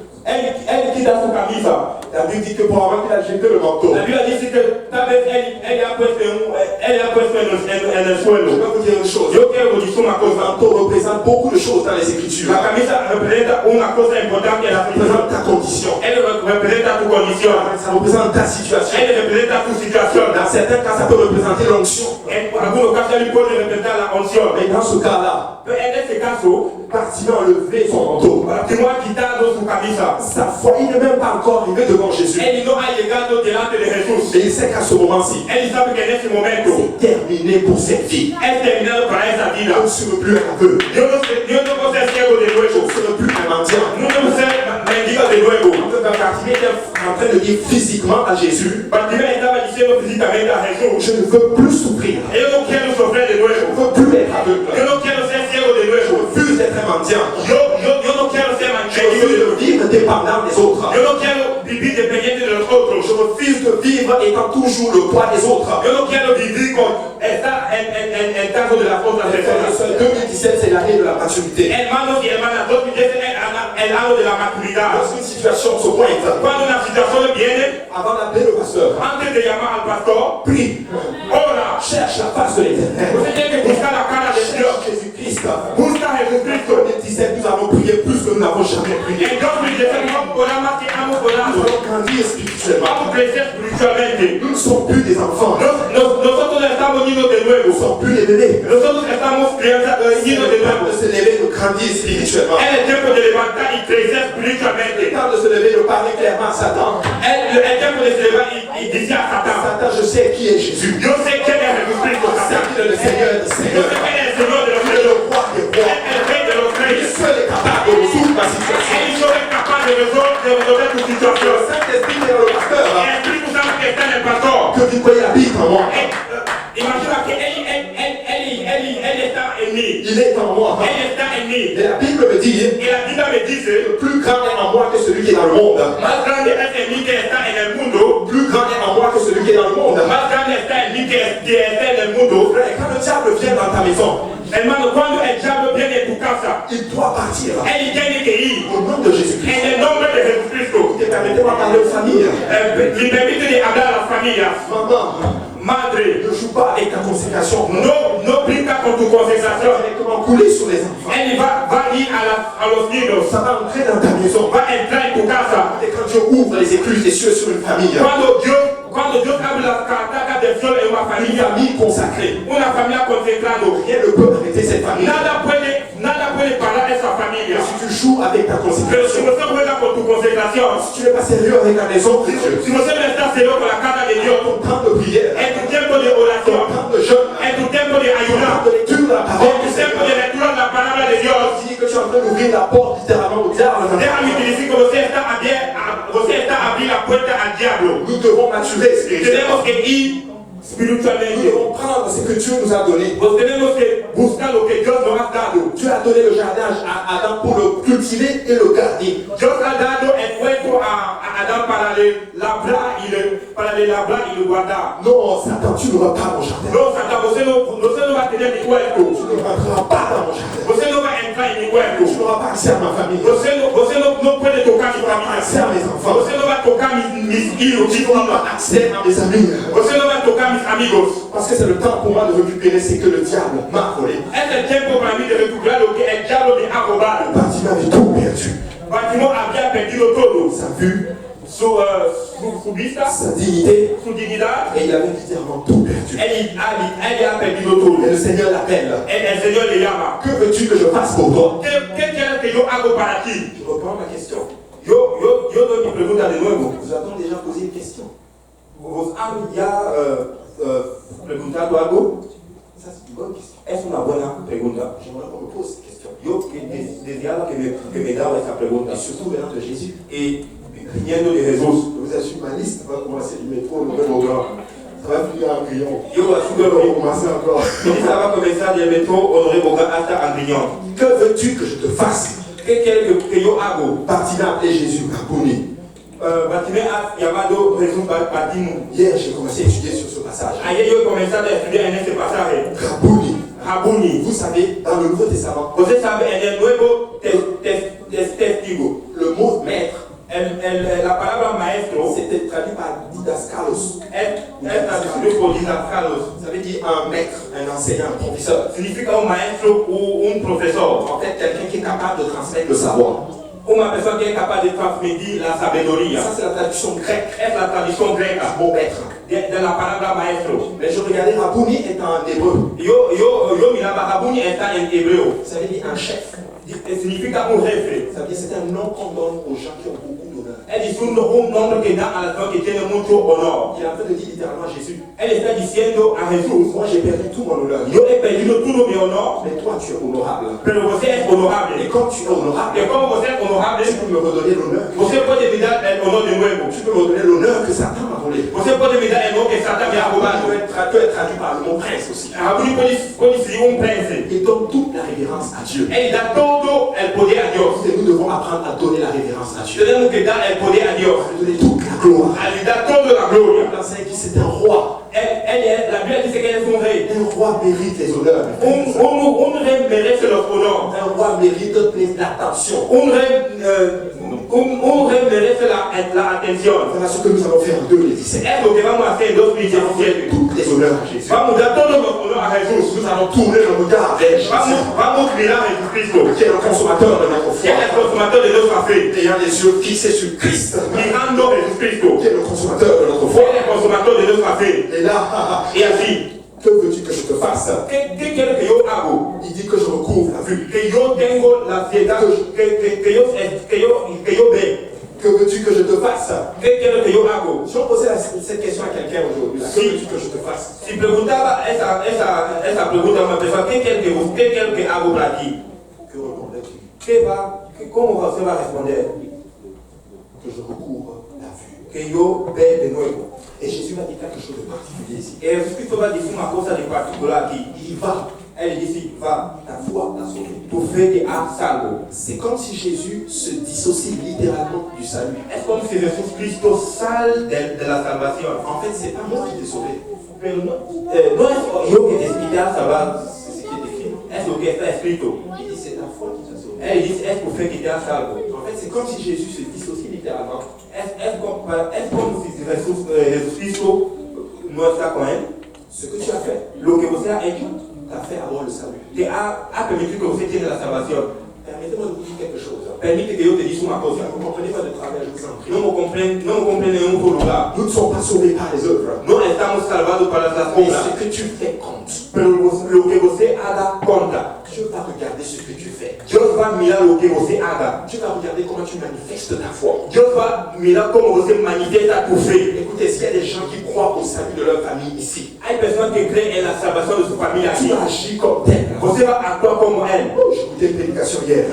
sua camisa. La Bible dit que pour avant qu'il a jeté le manteau, La Biblia dice que talvez ele ha puesto en el suelo. je vais vous dire une chose. Yo quiero decir una Le cosa. manteau représente beaucoup de choses dans les Écritures. La camisa representa una cosa importante en la Ça représente escritura. ta condition. Elle representa tu condición. Ça représente ta situation. Elle representa tu situación. Dans certains cas, ça peut représenter l'onction. En algunos casos, elle peut representar la unción. Mais dans ce cas-là, Pero en este caso, Bartimée a levé son manteau. Bartimeo ha quitado su camisa. Sa foi, il n'est même pas encore arrivé devant Jésus. Él no ha llegado delante de Jesús. Et il sait qu'à ce moment-ci, Él sabe que en ese momento c'est terminé pour cette vie. es terminado para esa Je vida. ne serai plus un aveugle. Yo no puedo ser ciego de Je nuevo. ne serai plus un mendiant. No puedo ser mendigo de nuevo. Bartimée était en train de dire physiquement à Jésus, Bartimeo estaba diciendo físicamente a Jesús: je ne veux plus souffrir. yo no quiero sufrir de Je nuevo. ne veux plus être aveugle. Yo no quiero ser ciego de Je nuevo. refuse d'être un mendiant. Yo no quiero ser Je mendigo de refuse nuevo. de vivre dépendant des autres. Yo no quiero vivir dependiente de los otros. Je refuse de vivre étant toujours le poids des autres. Yo no quiero vivir con estar en caso de las otras personas. 2017, c'est l'année de la maturité. Hermanos y hermanas, 2010 es el año de la maturidad. Lorsqu'une situation se pointe, Cuando una situación viene, avant d'appeler le pasteur, antes de llamar al pastor, prie, ora. cherche la face de l'Éternel. Usted tiene que buscar la cara de Dios. Cherche Jésus-Christ. Busca a Jesucristo. 2017, nous avons prié plus que nous n'avons jamais prié. En 2010 vamos a orar más que hemos Nous orado. allons grandir spirituellement. Vamos a crecer espiritualmente. Nous ne sommes plus des enfants. Nosotros estamos niños de Nous ne nuevo. sommes plus des bébés. Nosotros estamos niños de C'est le temps nuevo. de se lever, de grandir spirituellement. Es el tiempo de levantar y crecer espiritualmente. C'est le temps de se lever, de parler clairement à Satan. El tiempo de se levantar y decir a Satán: Satan, je sais qui est Jésus. yo sé quién es Jesucristo, Je sais Satán. qu'il est le Seigneur des Yo Seigneurs. sé quién es el Señor de los Il est reyes. le roi des rois. El rey de los Il reyes. seul est capable de résoudre ma situation. Él solo es capaz de resolver tu Le situación. Saint-Esprit est dans le pasteur. El Espíritu Santo que está en el pastor. Que vous voyez habite en moi. Imagina que él está en mí. Il est en moi. Él está en mí. Et la Bible me dit, Y la Biblia me dice: le plus grand est en moi que celui qui est dans le monde. más grande es en mí que está en el mundo. Le plus grand est en moi que celui qui est dans le monde. Más grande está en mí que está en el mundo. Frère, quand le diable vient dans ta maison, Hermano, cuando el diablo viene en tu casa, il doit partir. él tiene que ir. Au nom de Jésus-Christ. En el nombre de Jesucristo. Permettez-moi de parler aux familles. Y permite de hablar a las familias. Maman, Madre, ne joue pas avec ta consécration. no brinca con tu concentración. Directement couler sur les enfants. Él va a ir a los niños. Ça va entrer dans ta maison. Va a entrar en tu casa. Et quand Dieu ouvre les écluses des cieux sur une famille, Cuando Dios abre las caracas del cielo en una une familia, famille consacrée, una familia concentrado, rien ne peut arrêter cette famille. nada puede parar esa familia. Si tu joues avec ta Pero si consécration, usted juega con tu concentración, si tu n'es pas sérieux avec la maison de Dieu, si usted no está serio con la casa de Dios, ton temps de prière, en tu tiempo de ton oración, temps de jeûne, en tu tiempo de ton ayunar, temps de lecture de la en parole tu du tiempo de Seigneur, lectura de la palabra de Dios, tu dis que tu es en train d'ouvrir la porte littéralement au diable. déjame decir que usted está abriendo la puerta al diablo. Nous devons maturer spirituellement. Tenemos que ir Nous espiritualmente. devons prendre ce que Dieu nous a donné. Pues tenemos que buscar lo que Dios nos ha dado. Dieu a donné le jardin à Adam pour le cultiver et le garder. Dios ha dado el huerto a Adán para labrar y le guardar. Non, Satan, tu n'auras pas mon jardin. No, Satan, usted no va a tener mi Tu huerto. ne rentreras pas dans mon jardin. Usted no va a entrar en mi Tu huerto. n'auras pas accès à ma famille. Tu Usted no puede tocar mi n'auras pas accès à familia. mes enfants. Usted no va a tocar mis hijos, Tu mis n'auras hijas. pas accès à mes amis. Usted no va a tocar mis amigos. Parce que c'est le temps pour moi de récupérer ce que le diable m'a volé. Es el tiempo para mí de recuperar lo que el diablo me ha robado. Bartimée avait tout perdu. Bartimeo había perdido todo. Sa vue, Su vista, sa dignité, su dignidad. et il avait littéralement tout perdu. Él ha perdido todo. Et le Seigneur l'appelle. El Señor le llama. Que veux-tu que je fasse pour toi? ¿Qué quieres que yo hago para ti? Je reprends ma question. Yo doy mi pregunta de nuevo. Nous avons déjà posé une question. ¿Vos han ya preguntado algo? Ça, c'est une bonne question. Es una buena pregunta. J'aimerais qu'on me pose cette question. Yo deseaba que me daba esa pregunta. Et surtout venant de Jésus. Y viniendo de Jesús. Je vous assure, ma liste va commencer du métro, le même programme. Ça va finir en Grillon. Yo On va commencer encore. ça va comenzar del metro Honoré Boga hasta Angrignon. Que veux-tu que je te fasse? ¿Qué quieres que yo hago? Bartimée a appelé Jésus, Rabboni. Bartimeo ha llamado Jesús Bartimeo. Hier, j'ai commencé à étudier sur ce passage. Ayer yo he comenzado a estudiar en este pasaje. Rabboni. Rabuni. Vous savez, dans le Nouveau Testament, Usted sabe, en el Nuevo Testigo, le mot maître, la palabra maestro c'était traduit par didascalos. Es traducido por didascalos. Ça veut dire un maître, un enseignant, un professeur. Significa maestro ou professor. En fait, quelqu'un qui est capable de transmettre le savoir. Una persona que es capaz de transmitir la sabiduría. Ça, c'est la traduction grecque. Es la traducción greca Mot maître. de la palabra maestro. Mais je regardais Rabouni est en hébreu. Yo miraba Rabuni está en hebreo. Ça veut dire un chef. Significa un jefe. Ça veut dire c'est un nom qu'on donne aux gens qui ont beaucoup d'honneur. Es un nombre que da a la persona que tiene mucho honor. Il est en train de dire littéralement à Jésus. Él está diciendo a Jesús, Moi j'ai perdu tout mon honneur. yo he perdido todo mi honor, Mais toi tu es honorable. pero você es honorable. Et comme tu es honorable, Que como você es honorable, tu peux me redonner l'honneur. você puede me dar el honor de nuevo. Tu peux me redonner l'honneur que Satan m'a volé. Você puede me dar el honor que Satan me ha robado. peut être traduit par le mot prince aussi. Rabuni puede ser un príncipe. Il donne toute la révérence à Dieu. Él da todo el poder a Dios. Et nous devons apprendre à donner la révérence à Dieu. Tenemos que dar el poder a Dios. À lui donner toute la gloire. A lui dar toda la gloria. Il enseigne que c'est un roi. La Biblia dice que él es un rey. Un roi mérite les honneurs. Un rey merece los honores. Un roi mérite l'attention. Un rey merece la atención. Voilà ce que nous allons faire en 2017. Es lo que vamos a hacer en Nous allons faire 2017. toutes les honneurs à Jésus. Vamos a dar todos los honores a Jesús. Nous allons tourner le regard vers Jésus, Vamos a mirar a Jesucristo, qui est le consommateur de notre que es el foi, consumador de nuestra fe. ayant les yeux fixés sur Christ, Mirando a Jesucristo, qui est le consommateur de notre que foi. es el consumador de nuestra fe. Et là, Y así, que veux-tu que je te fasse? ¿qué quieres que yo hago? Il dit que je recouvre la vue. Que yo tengo la ciudad, que yo ve. Que veux-tu que je te fasse? ¿Qué quieres que yo hago? Si on posait cette question à quelqu'un aujourd'hui, là, que Si. veux-tu que je te fasse? Si preguntaba esa pregunta a una persona, ¿qué quieres que hago para ti? Que répondrais-tu? ¿Cómo usted va a responder? Que je recouvre la vue. Que yo ve de nuevo. Et Jésus va dire quelque chose de particulier ici. Y Jesucristo va a decir una cosa de particular aquí. Il va, Él dice, va, ta foi t'a sauvé. tu fe te ha salvo. C'est comme si Jésus se dissocie littéralement du salut. Es como si Jesucristo sale de la salvación. En fait, c'est pas moi qui t'ai sauvé. Pero no es yo que te ha salvado, C'est ce qui est écrit. es lo que está escrito. Il dit c'est ta foi qui t'a sauvé. Él dice, es tu fe que te ha salvo. En fait, c'est comme si Jésus se dissocie littéralement. Es como si Jesucristo no está con él. Ce que tu as fait Lo que você ha hecho t'a fait avoir le salut. te ha permitido que você tiene la salvación. Permettez-moi de vous dire quelque chose. Permite que yo te diga una cosa. Vous ne comprenez pas de travers, je vous en prie. No me comprende en un lugar. Nous ne sommes pas sauvés par les œuvres. No estamos salvados para las Mais obras. ce que tu fais compte. Pero lo que você haga conta. Dieu va regarder ce que tu fais. Dios va a mirar lo que você haga. Dieu va regarder comment tu manifestes ta foi. Dios va a mirar cómo você manifiesta tu fe. Écoutez, s'il y a des gens qui croient au salut de leur famille ici, Hay personas que creen en la salvación de su familia tu aquí. vas agir comme tel. Você va a actuar como él. Oh, j'écoutais une prédication hier.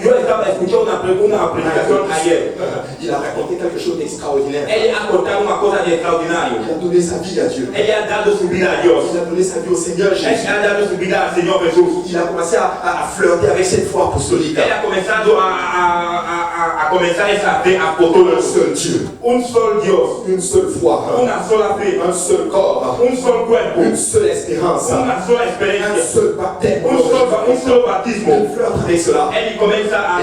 Yo estaba escuchando una predicación ayer. Il a raconté quelque chose d'extraordinaire. Ella ha contado una cosa de Il extraordinario. a donné sa vie à Dieu. Ella ha dado su vida a Dios. Il a donné sa vie au Seigneur Jésus. Ella ha dado su vida al Señor Jesús. Il a commencé à flirter avec cette foi apostolique. Ella ha comenzado a comenzar esa fe Un apostólica. seul Dieu, Un solo Dios. une seule foi, Una sola fe. un seul corps, Un solo cuerpo. une seule espérance, Una sola un experiencia. seul baptême. Un solo bautismo. Il flirte avec cela. Él comienza a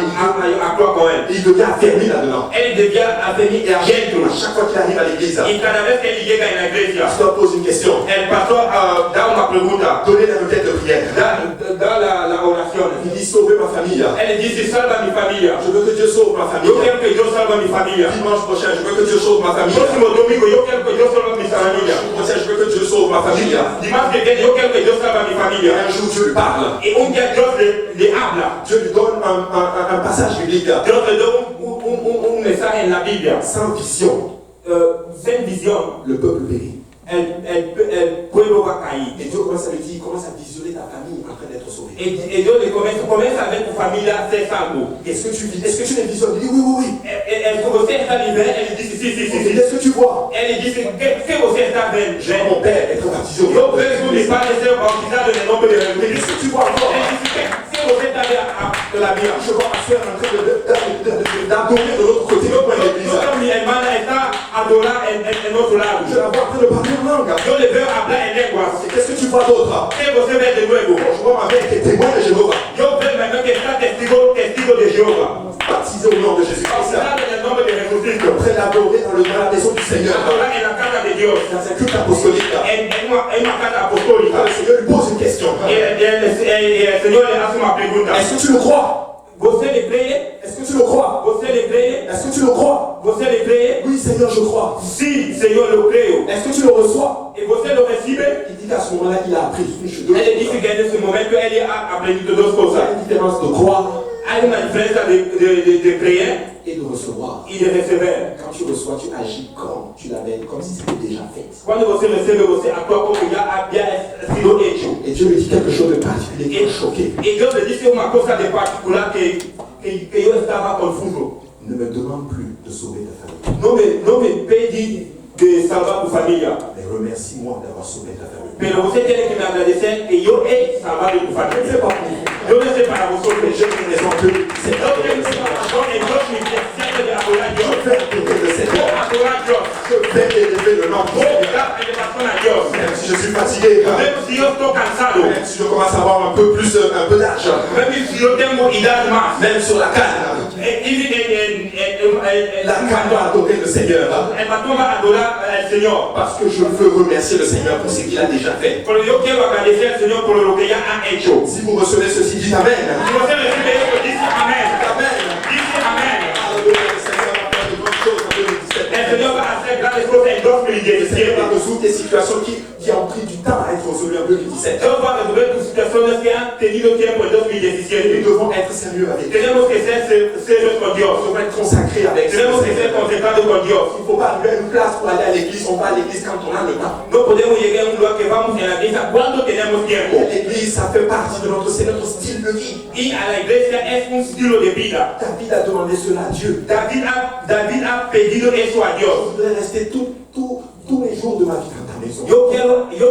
actuar con él. Et il devient affermi là-dedans. Él devient affermi Et à dentro. chaque fois qu'il arrive à l'église, Y cada vez que él llega en la iglesia, je dois poser une question. el pastor da una pregunta, Donnez la requête de prière. da la oración. Il dit sauver ma famille. Él dice, salva mi familia. Je veux que Dieu sauve ma famille. Yo quiero que Dios salva mi familia. Dimanche prochain, je veux que Dieu sauve ma famille. Próximo domingo, yo quiero que Dios salva mi familia. Dimanche prochain, je veux que Dieu sauve ma famille. Dimanche que viene, yo quiero que Dios salva mi Et familia. un jour, Dieu lui parle. Y un día Dios le habla. Dieu lui donne un passage biblique Dios le da un mensaje en la Biblia. sans vision. Sin visión, Le peuple périt. el pueblo va a caer. Et Dieu commence à lui dire, commence à visionner ta famille en train d'être sauvée. Y Dios le comienza a ver tu familia ser salvo. Est-ce que tu les visionnes? Il dit oui, oui, oui. Você está vivendo, ele disse sim, sim, sim, sim. Qu'est-ce que tu vois? Ele disse, que você está vendo? Je vois mon père être baptisé au Eu nom de vejo Jésus. meu pai ser bautizado no nome de Mais Jesus. qu'est-ce que tu vois encore? Ele disse, que você está vendo a minha? Je vois ma soeur en train d'adorer de l'autre côté de l'église. Minha irmã está a adorar em outro lado. Je la vois en train de parler en langue. Eu le veo hablar em línguas. Et qu'est-ce que tu vois d'autre? Que você vê de novo? Je vois ma mère qui est témoin de Jéhovah. Eu vejo meu irmão que está testigo de Jeová. Baptisé au nom de Jésus-Christ. Bautizado no nome de Jesus Cristo. En train d'adorer dans la maison du Seigneur. Est-ce que tu le crois? Você lhe crê? Est-ce que tu le crois? Você lhe crê? Est-ce que tu le crois? Você lhe crê? Oui, Seigneur, je crois. Sim, Senhor, eu creio. Est-ce que tu le reçois? E você lo recebe? Il dit qu'à ce moment-là, il a appris une chose. Ele disse que é nesse momento que ele ha aprendido duas Il y a coisas. une différence de croire Há uma diferença de crer et de recevoir. e de receber. Quand tu reçois, tu agis comme tu l'avais, comme si c'était déjà fait. Quando você recebe, você atua como já havia sido hecho. Et Dieu me dit quelque chose de particulier qui m'a choqué. E Deus me disse uma coisa de particular que eu estava confuso. Ne me demande plus de sauver ta famille. Não me pede de salvar tua família. Mais remercie-moi d'avoir sauvé ta famille. Pero você tem que me agradecer que eu he salvado tua Je ne sais família. pas pour Eu não sei para você, mais j'ai une raison que c'est eu tenho uma razão em Deus me precisa de adorar je Deus. fais adorer le Vou Seigneur. adorar Deus. Je fais élever le nom du Vou Seigneur. dar elevação a Deus. Même si je suis fatigué, Mesmo se eu estou cansado, même si je commence à avoir un peu plus, un peu d'argent, mesmo se eu tenho idade mais, même sur la canne, la canne va adorer le Seigneur. Hematoma adorar o Senhor. Parce que je veux remercier le Seigneur pour ce qu'il a déjà fait. Porque eu quero agradecer ao Senhor por lo que já ha hecho. Si vous recevez ceci, dites Amen. Se você receber isso, diz amém. Amen. Diz amém. Alléluia, le Seigneur va faire de grandes choses en 2017. O Senhor vai fazer grandes coisas em Le Seigneur 2017. va résoudre des situations qui ont pris du temps à être résolues en 2017. Deus vai resolver as situações que han tenido tempo em Et nous 2017. devons être sérieux avec Dieu. Temos que ser sérios com Nous Deus. devons être consacrés avec Dieu. Temos que ser concentrados com Deus. Il ne faut pas arriver à une place pour aller à l'église. On va à l'église quand on a le temps. Não podemos chegar a lugar que vamos na igreja quando temos tempo. L'église, ça fait partie de notre, c'est notre style de vie. E a igreja é estilo de vida. David a demandé cela à Dieu. David ha pedido isso a Je Deus. voudrais rester tous les jours de ma vie dans ta maison. Eu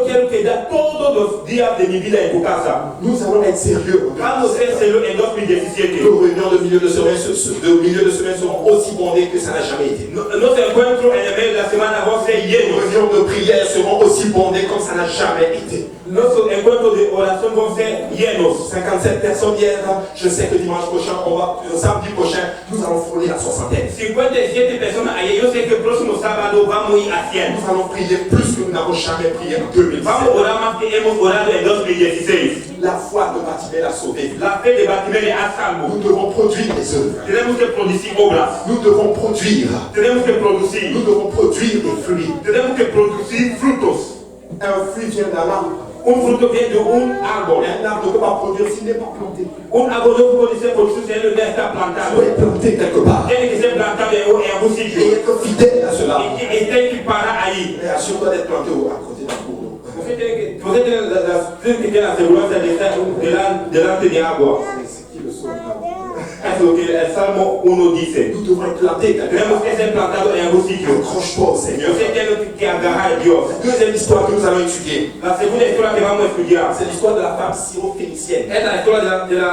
quero quedar todos os dias de minha vida em tua casa. Nous allons être sérieux. Vamos ser sérios em 2017. Nos réunions de milieu de semaine seront aussi bondées que ça n'a jamais été. Nos encontros em meio da semana vão ser Nos llenos. réunions de prière seront aussi bondées comme ça n'a jamais été. Nossos encontros de oração vão ser llenos. 57 personnes hier, je sais que dimanche prochain, samedi prochain, nous allons frôler la soixantaine. 57 pessoas aí. Eu sei que o próximo sábado vamos ir a 100. Nous allons prier plus que nous n'avons jamais prié en 2017. Vamos orar mais que hemos orado em 2016. La foi de Bartimée a sauvé. La fé de Bartimeu a salvo. Nous devons produire des œuvres. Temos que produzir obras. Nous devons produire. Temos que produzir. Nous devons produire des fruits. Temos que produzir frutos. Un fruit vient d'un arbre. Fruto vem de árbol. Un arbre ne peut pas produire s'il n'est pas planté. Árbol não pode ser produzido se ele não está Il plantado. doit être planté quelque part. Tem que ser plantado em algum Et sítio. être fidèle à cela. E tem que parar aí. Mais assure-toi d'être planté à côté d'un cours d'eau. Você tem que ter a segurança de estar delante de água. C'est qui le sauve? É o que o Salmo 1 diz. Nous devons être plantés quelque Temos part. que ser plantado em algum sítio. Accroche pas au Seigneur. Você tem que agarrar a Deus. Deuxième histoire que nous allons étudier, A segunda história que vamos estudar c'est l'histoire de la femme syrophénicienne. é a história da mulher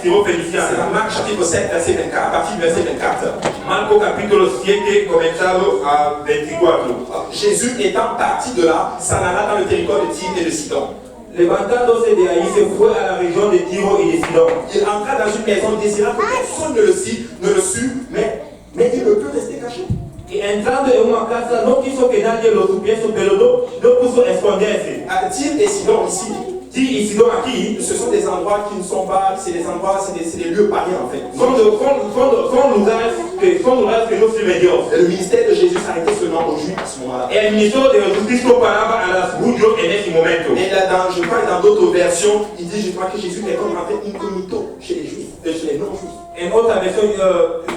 C'est dans sirofeniciana. Marc chapitre 7, verset 24, à partir du verset 24. Marco capítulo 7, começado a 24. Jésus étant parti de là, s'en alla dans le territoire de Tyr et de Sidon. Levantándose de ahí, se fue a la región de Tiro y de Sidón. Il entra dans une maison désirant que personne ne le sut, mais il ne peut rester caché. Y entrando en una casa, no quiso que nadie lo supiese, pero no puso esconderse. À Tyr et Sidon ici, Tiro y Sidón aquí ce sont des endroits qui ne sont pas, c'est des endroits, c'est des lieux païens en fait. son lugares que no sirven Dios. Et le ministère de Jésus s'arrêtait seulement aux Juifs à ce moment-là. El ministro de Jesucristo paraba a los judíos en ese momento. Et là, je crois que dans d'autres versions, il dit, je crois que Jésus est comme rentré incognito chez les Juifs, chez les non-Juifs. En otra versión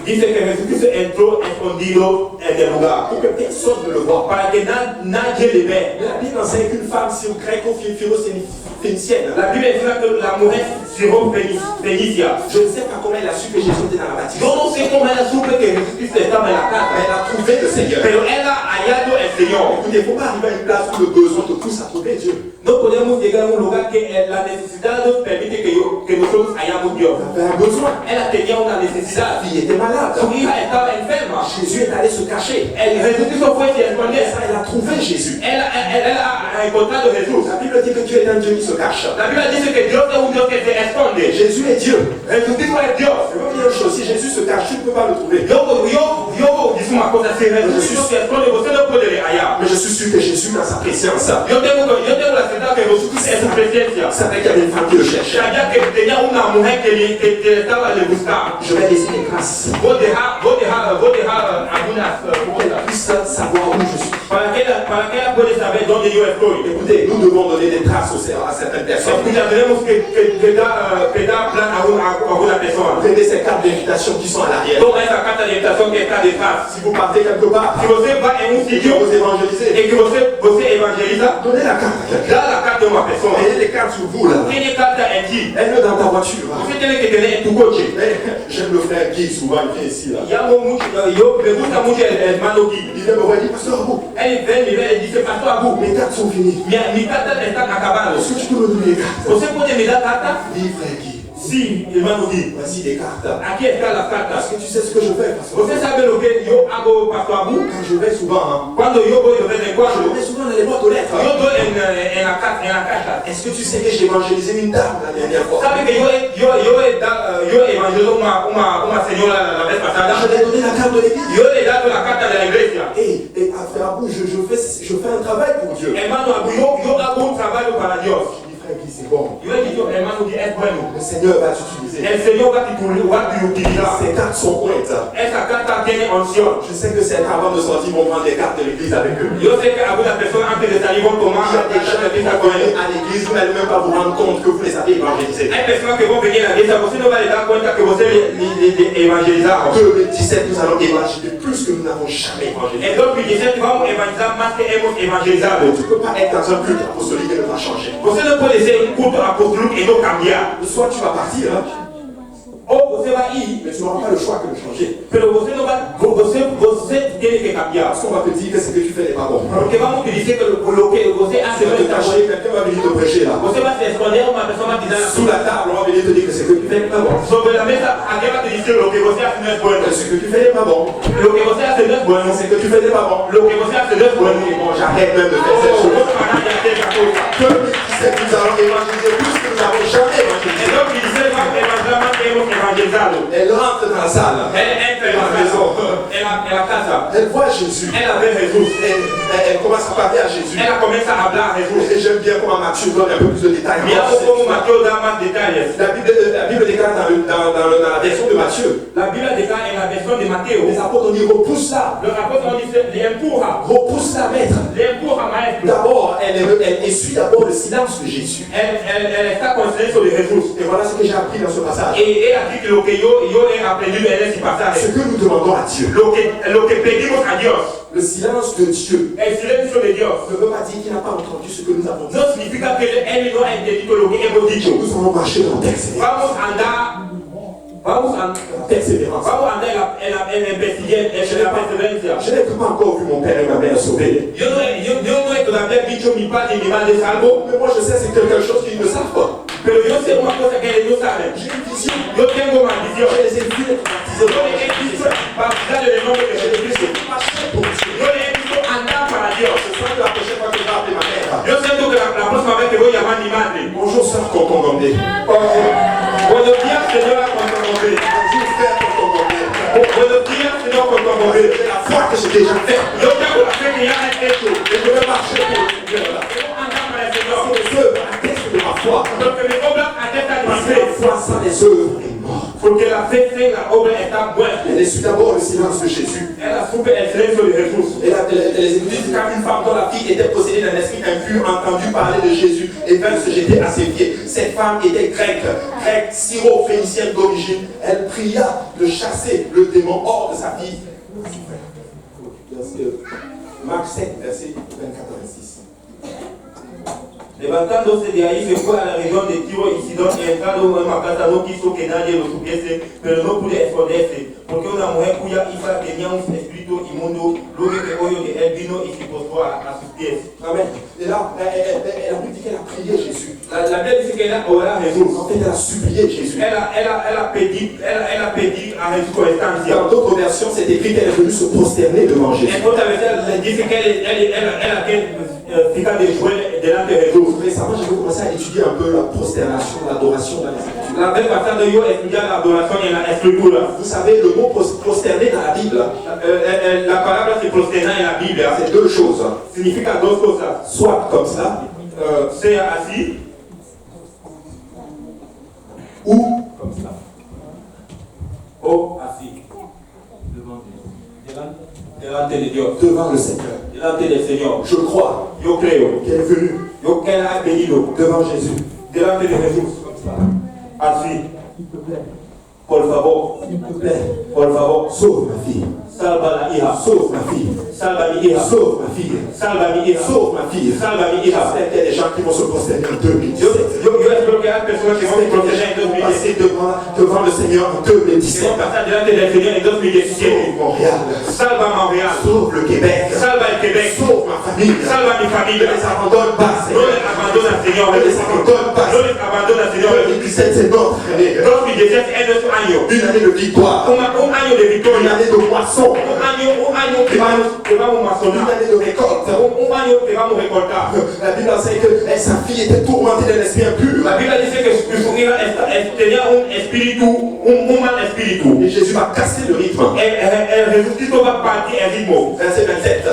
dice que Jesucristo entró escondido en el lugar Pour que personne ne le voie. para que nadie le vea. Mais la Bible enseigne qu'une femme syrophénicienne, La Biblia dice que la mujer Fenicia. je ne sais pas comment elle a su que Jésus était dans la bâtisse. Yo no sé cómo ella supe que Jesucristo estaba en la Mais casa, elle a trouvé le Seigneur. pero ella ha hallado el Señor. Écoutez, il ne faut pas arriver à une place où le besoin te pousse à trouver Dieu. No podemos llegar a un lugar que la necesidad nos permite que nosotros hallamos Dios. Elle avait un besoin. Ella tenía una Sa necesidad. fille était malade. Su hija estaba enferma. Jésus est allé se cacher. Jesucristo fue y Et esconder. ça, elle a trouvé Jésus. Ella ha encontrado a Jesús. La Bible dit que Dieu est un Dieu qui se cache. La Biblia dice que Dios es un Dios que se esconde. Jésus est Dieu. Jesucristo es Dios. Je veux dire une chose, si Jésus se cache, tu ne peux pas le trouver. Yo dice una cosa, si Jesucristo se esconde, usted no puede hallar. Mais je suis sûr que Jésus, dans sa préscience, Yo tengo la certeza que Jesús es su presencia. savait qu'il y avait une femme qui le cherchait. Sabía que tenía una mujer que le estaba le buscaba. Je vais laisser les traces Vos dejar algunas pour qu'elle puisse savoir où je suis. para que ella pueda saber dónde yo estoy. Écoutez, nous devons donner des traces à certaines personnes. Escucha, tenemos que dar plan a una persona. Prenez ces cartes d'invitation qui sont à l'arrière. Toma esa carta de invitación que está detrás. Si vous partez quelque part, Si você va en un et que sitio vous évangélisez, y que você evangeliza, donnez la carte à quelqu'un. da la carta a una persona. Ayez les cartes sur vous là. Tiene carta en ti. Elle est dans ta voiture. Usted tiene que tener en tu coche. Mais j'aime le frère Guy, souvent il vient ici là. Yo me gusta mucho el hermano Guy. Il vient me voir, il dit, pasteur Abou, Él ven y dice, Pastor Abu, mes cartes sont finies. mi carta están acabadas. Est-ce que tu peux me donner les cartes? ¿Usted puede me dar carta? Oui, frère Guy. Sí, hermano Guy. Voici des cartes. Aquí está la carta. Est-ce que tu sais ce que je fais, pasteur? ¿Usted sabe lo que yo hago, Pastor Abu? Quand je vais souvent, Cuando yo voy de vez en je cuando, vais souvent dans les boîtes aux lettres. yo doy en la caja. Est-ce que tu sais que j'ai évangélisé une dame la dernière fois? ¿Sabe que yo he evangelizado una señora la vez Je pasada? lui ai donné la carte de l'église. Yo le he dado la carta de la iglesia. Et frère Abou, je fais un travail pour Dieu. Hermano Abu, yo hago un trabajo para Dios. Je dis, frère Guy, c'est bon. Yo he dicho, hermano Guy, es bueno. Le Seigneur va t'utiliser. El Señor va a utilizar. Ces cartes sont pointes. Esa carta tiene unción. Je sais que certains avant de sortir vont prendre des cartes de l'église avec eux. Yo sé que algunas personas antes de salir vont tomar Il y a des gens qui vont venir à l'église, vous n'allez même pas vous rendre compte que vous les avez évangélisés. Hay personas que vont venir a la iglesia, você no va a dar cuenta que você evangelizaron. 2017, nous allons évangéliser plus que nous n'avons jamais évangélisé. En 2017 vamos a evangelizar más que hemos evangelizado. Tu ne peux pas être dans un culte apostolique et ne pas changer. Você no puede ser un culto apostólico y no cambiar. Soit tu vas partir, hein, O você vai ir, mais tu n'auras pas le choix que de changer. pero você tiene que cambiar. Parce qu'on va te dire que ce que tu fais n'est pas bon. Porque vamos a decir que lo que você hace Tu no vas te está cacher, bueno. quelqu'un va venir te prêcher là. Você va a esconder una persona que Sous la table, on va venir te dire que ce que tu fais n'est pas bon. sobre la mesa, alguien va a decir lo que você hace no es bueno. Ce que tu fais n'est pas bon. Lo que você hace no es bueno. Ce que tu fais n'est pas bon. Lo que você hace no es bueno. Et bon, j'arrête même de faire cette chose. Vamos a parar de hacer esa cosa. 2017, nous allons évangéliser plus que nous n'avons jamais évangélisé. En 2016 vamos a evangelizar más que hemos evangelizado. Elle rentre dans la salle. Él entra en la casa. Elle voit Jésus. Ella ve Jesús. Elle commence à parler à Jésus. Ella comienza a hablar a Jesús. Et j'aime bien comment Matthieu donne un peu plus de détails. Miramos cómo Mateo da más detalles. La Bible déclare dans la version de Matthieu. La Biblia déclare en la versión de Mateo. Les apôtres ont dit repousse-la. Los apóstoles dicen, le empuja. Repousse-la, maître. Le empuja, maestro. D'abord, elle essuie d'abord le silence de Jésus. Él está con silencio de Jesús. Et voilà ce que j'ai appris dans ce passage. Y he aquí que lo que yo he aprendido en ese Ce pasaje. que nous demandons à Dieu. Lo que pedimos a Dios. Le silence de Dieu El silencio de Dios. ne veut pas dire qu'il n'a pas entendu ce que nous avons dit. No significa que él no ha entendido lo que hemos dicho. Nous allons marcher dans persévérance. Vamos a andar en la perseverancia. Je n'ai pas encore vu mon père et ma mère sauvés. Yo no he todavía visto mi padre y mi madre salvo, Mais moi je sais c'est quelque chose qu'ils ne savent pas. pero yo sé una cosa que ellos no saben. J'ai une vision. Yo tengo maldición. Je les ai vus être baptisés. Yo les he visto bautizar en el nombre de Je les ai Jesucristo. vus marcher pour Dieu. Yo les he visto andar para Dios. Je sens que la prochaine fois que je vais appeler ma mère. Yo siento que la próxima vez que voy a llamar a mi madre. Bonjour sœur Tonton Gombe. Buenos días, señora Contomobé. Bonjour frère Tonton Gombe. Buenos días, señor Contomobé. C'est la foi que j'ai déjà faite. Yo tengo la fe que ya he hecho. Et je vais marcher pour le Seigneur là. Yo andar para el Señor. Les œuvres attestent de ma foi. Porque mi obra atesta de mi Parce que fe. la foi sans les œuvres est morte. Porque la fe sin la obra está muerta. Elle essuie d'abord le silence de Jésus. Ella supe el silencio de Jesús. Et les Écritures disent quand une femme dont la fille était possédée d'un esprit impur entendu parler de Jésus et vint se jeter à ses pieds. Cette femme était grecque, syro-phénicienne d'origine. Elle pria de chasser le démon hors de sa fille. Marc 7, verset 24 à 26. Levantándose de ahí se fue a la región de Tiro y Sidón y entrando en una casa no quiso que nadie lo supiese, pero no pudo esconderse, porque una mujer cuya hija tenía un espíritu inmundo, luego que oyó de él vino y se postró a sus pies. Amen. Et là, elle a dit qu'elle a prié Jésus. La Biblia dice que ella oró a Jesús. En fait, elle a supplié Jésus. Ella pedí a Jesús con estancia. Dans d'autres versions, c'est écrit qu'elle est venue se prosterner devant Jésus. En otra versión le dice que ella fica de jouer delante de Jesús. Récemment, j'ai commencé à étudier un peu la prosternation, l'adoration dans les Écritures. La vez pasada yo estudié la adoración en la escritura. Vous savez, le mot prosterner dans la Bible, La palabra se prosterna en la Biblia c'est deux choses. significa dos cosas. Soit comme ça, sea así. Ou comme ça. O así. Delante de Dios. Devant le Seigneur. Delante del Señor. Je crois Yo creo. qu'elle est venue Yo que él ha venido devant Jésus. delante de Jesús. Comme ça. Así. S'il te plaît. Por favor. S'il te plaît. Por favor. Sauve ma fille. Salva la hija. Sauve ma fille. Salva mi hija. Sauve ma fille. Salva mi hija. Sauve ma fille. Salva mi hija. J'espère qu'il y a des gens qui vont se prosterner en 2017. Yo espero que hay personas que van a proteger en 2017. Passer devant le Seigneur en 2017. Vamos a pasar delante del Señor en 2017. Sauve Montréal. Salva Montréal. Sauve le Québec. Salva el Québec. Sauve ma famille. Salva mi Ne familia. les abandonne pas, No Seigneur. les abandona, Señor. Ne les abandonne pas. No les abandona, Señor. 2017, c'est notre année. 2017 es nuestro año. Une année de victoire. Un año de Une victoria. année de moisson. Un año que vamos a Une masonar. année de récolte. Un año que vamos a recortar. La Bible enseigne que sa fille était tourmentée d'un esprit impur. La Biblia dice que su hija tenía un espíritu, un mal espíritu. Et Jésus va casser le rythme. Jesucristo va a partir el ritmo. Verset 27.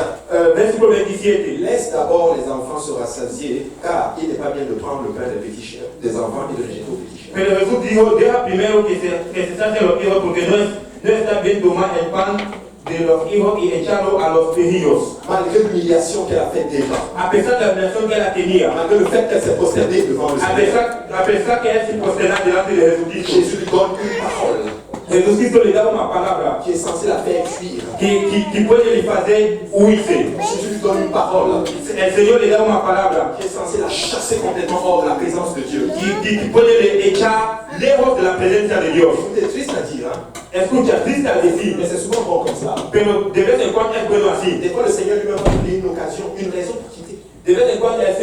Versículo 27. Laisse d'abord les enfants se rassasier, car il n'est pas bien de prendre le pain des petits chiens, des enfants et de le jeter aux petits chiens. Pero Jesús dijo, deja primero que se saquen los hijos, porque no está bien tomar el pan de los hijos y echarlo a los perrillos. Malgré l'humiliation qu'elle a faite déjà, A pesar de la humiliación que ella tenía, malgré le fait qu'elle s'est prosternée devant le Seigneur, a pesar que ella se prosternaba delante de Jesucristo, Jésus lui donne une parole Jesucristo le da una palabra qui est censée la faire fuir. que puede le hacer huirse. Jésus lui donne une parole El Señor le da una palabra qui est censée la chasser complètement hors de la présence de Dieu. que puede le echar lejos de la presencia de Dios. C'est triste à dire, hein? Escucha, triste al decir, Mais c'est souvent bon comme ça. pero de vez en cuando es bueno así. Des fois, le Seigneur lui-même va donner une occasion, une raison pour quitter. De vez en cuando el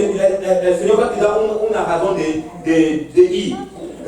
Señor va a te dar una razón de ir.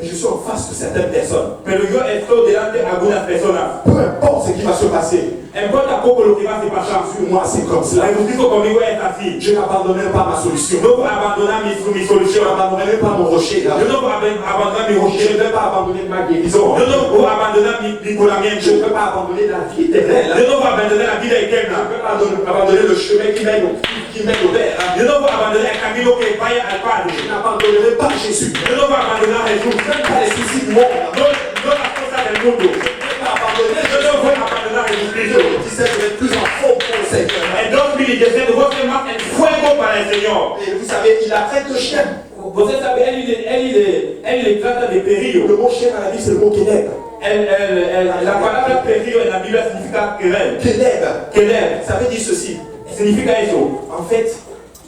Mais je suis en face de certaines personnes. Pero yo estoy delante de algunas personas. Peu importe ce qui va se passer, Importa poco lo que va a pasar. sur moi, c'est comme cela. Jesucristo conmigo es así. Je n'abandonnerai pas ma solution. No voy a abandonar mi Je solución. n'abandonnerai pas mon rocher. Là. Yo no voy a abandonar mi Je ne rocher. vais pas abandonner ma guérison. Yo no voy a abandonar mi Je curamiento. ne vais pas abandonner la vie éternelle. Yo no voy a abandonar la vida Je ne eterna. vais pas abandonner le chemin qui mène au Père. Yo no voy a abandonar el camino que vaya al Padre. Je n'abandonnerai pas Jésus. Yo no voy a abandonar a Jesús. Même pas les soucis du monde. No las cosas del mundo. Je ne vais pas abandonner Yo no voy a abandonar a Jesucristo. Je disais, je vais être plus en forme pour le Seigneur. En 2017 voy a ser más en fuego para el Señor. Et vous savez, il la traite de chien. Você sabe, ele le trata de perillo. Le mot chien dans la Bible, c'est le mot Kéleb. La palabra perillo en la Biblia significa querer. Kéleb. Querer. Ça veut dire ceci. Significa eso. En fait,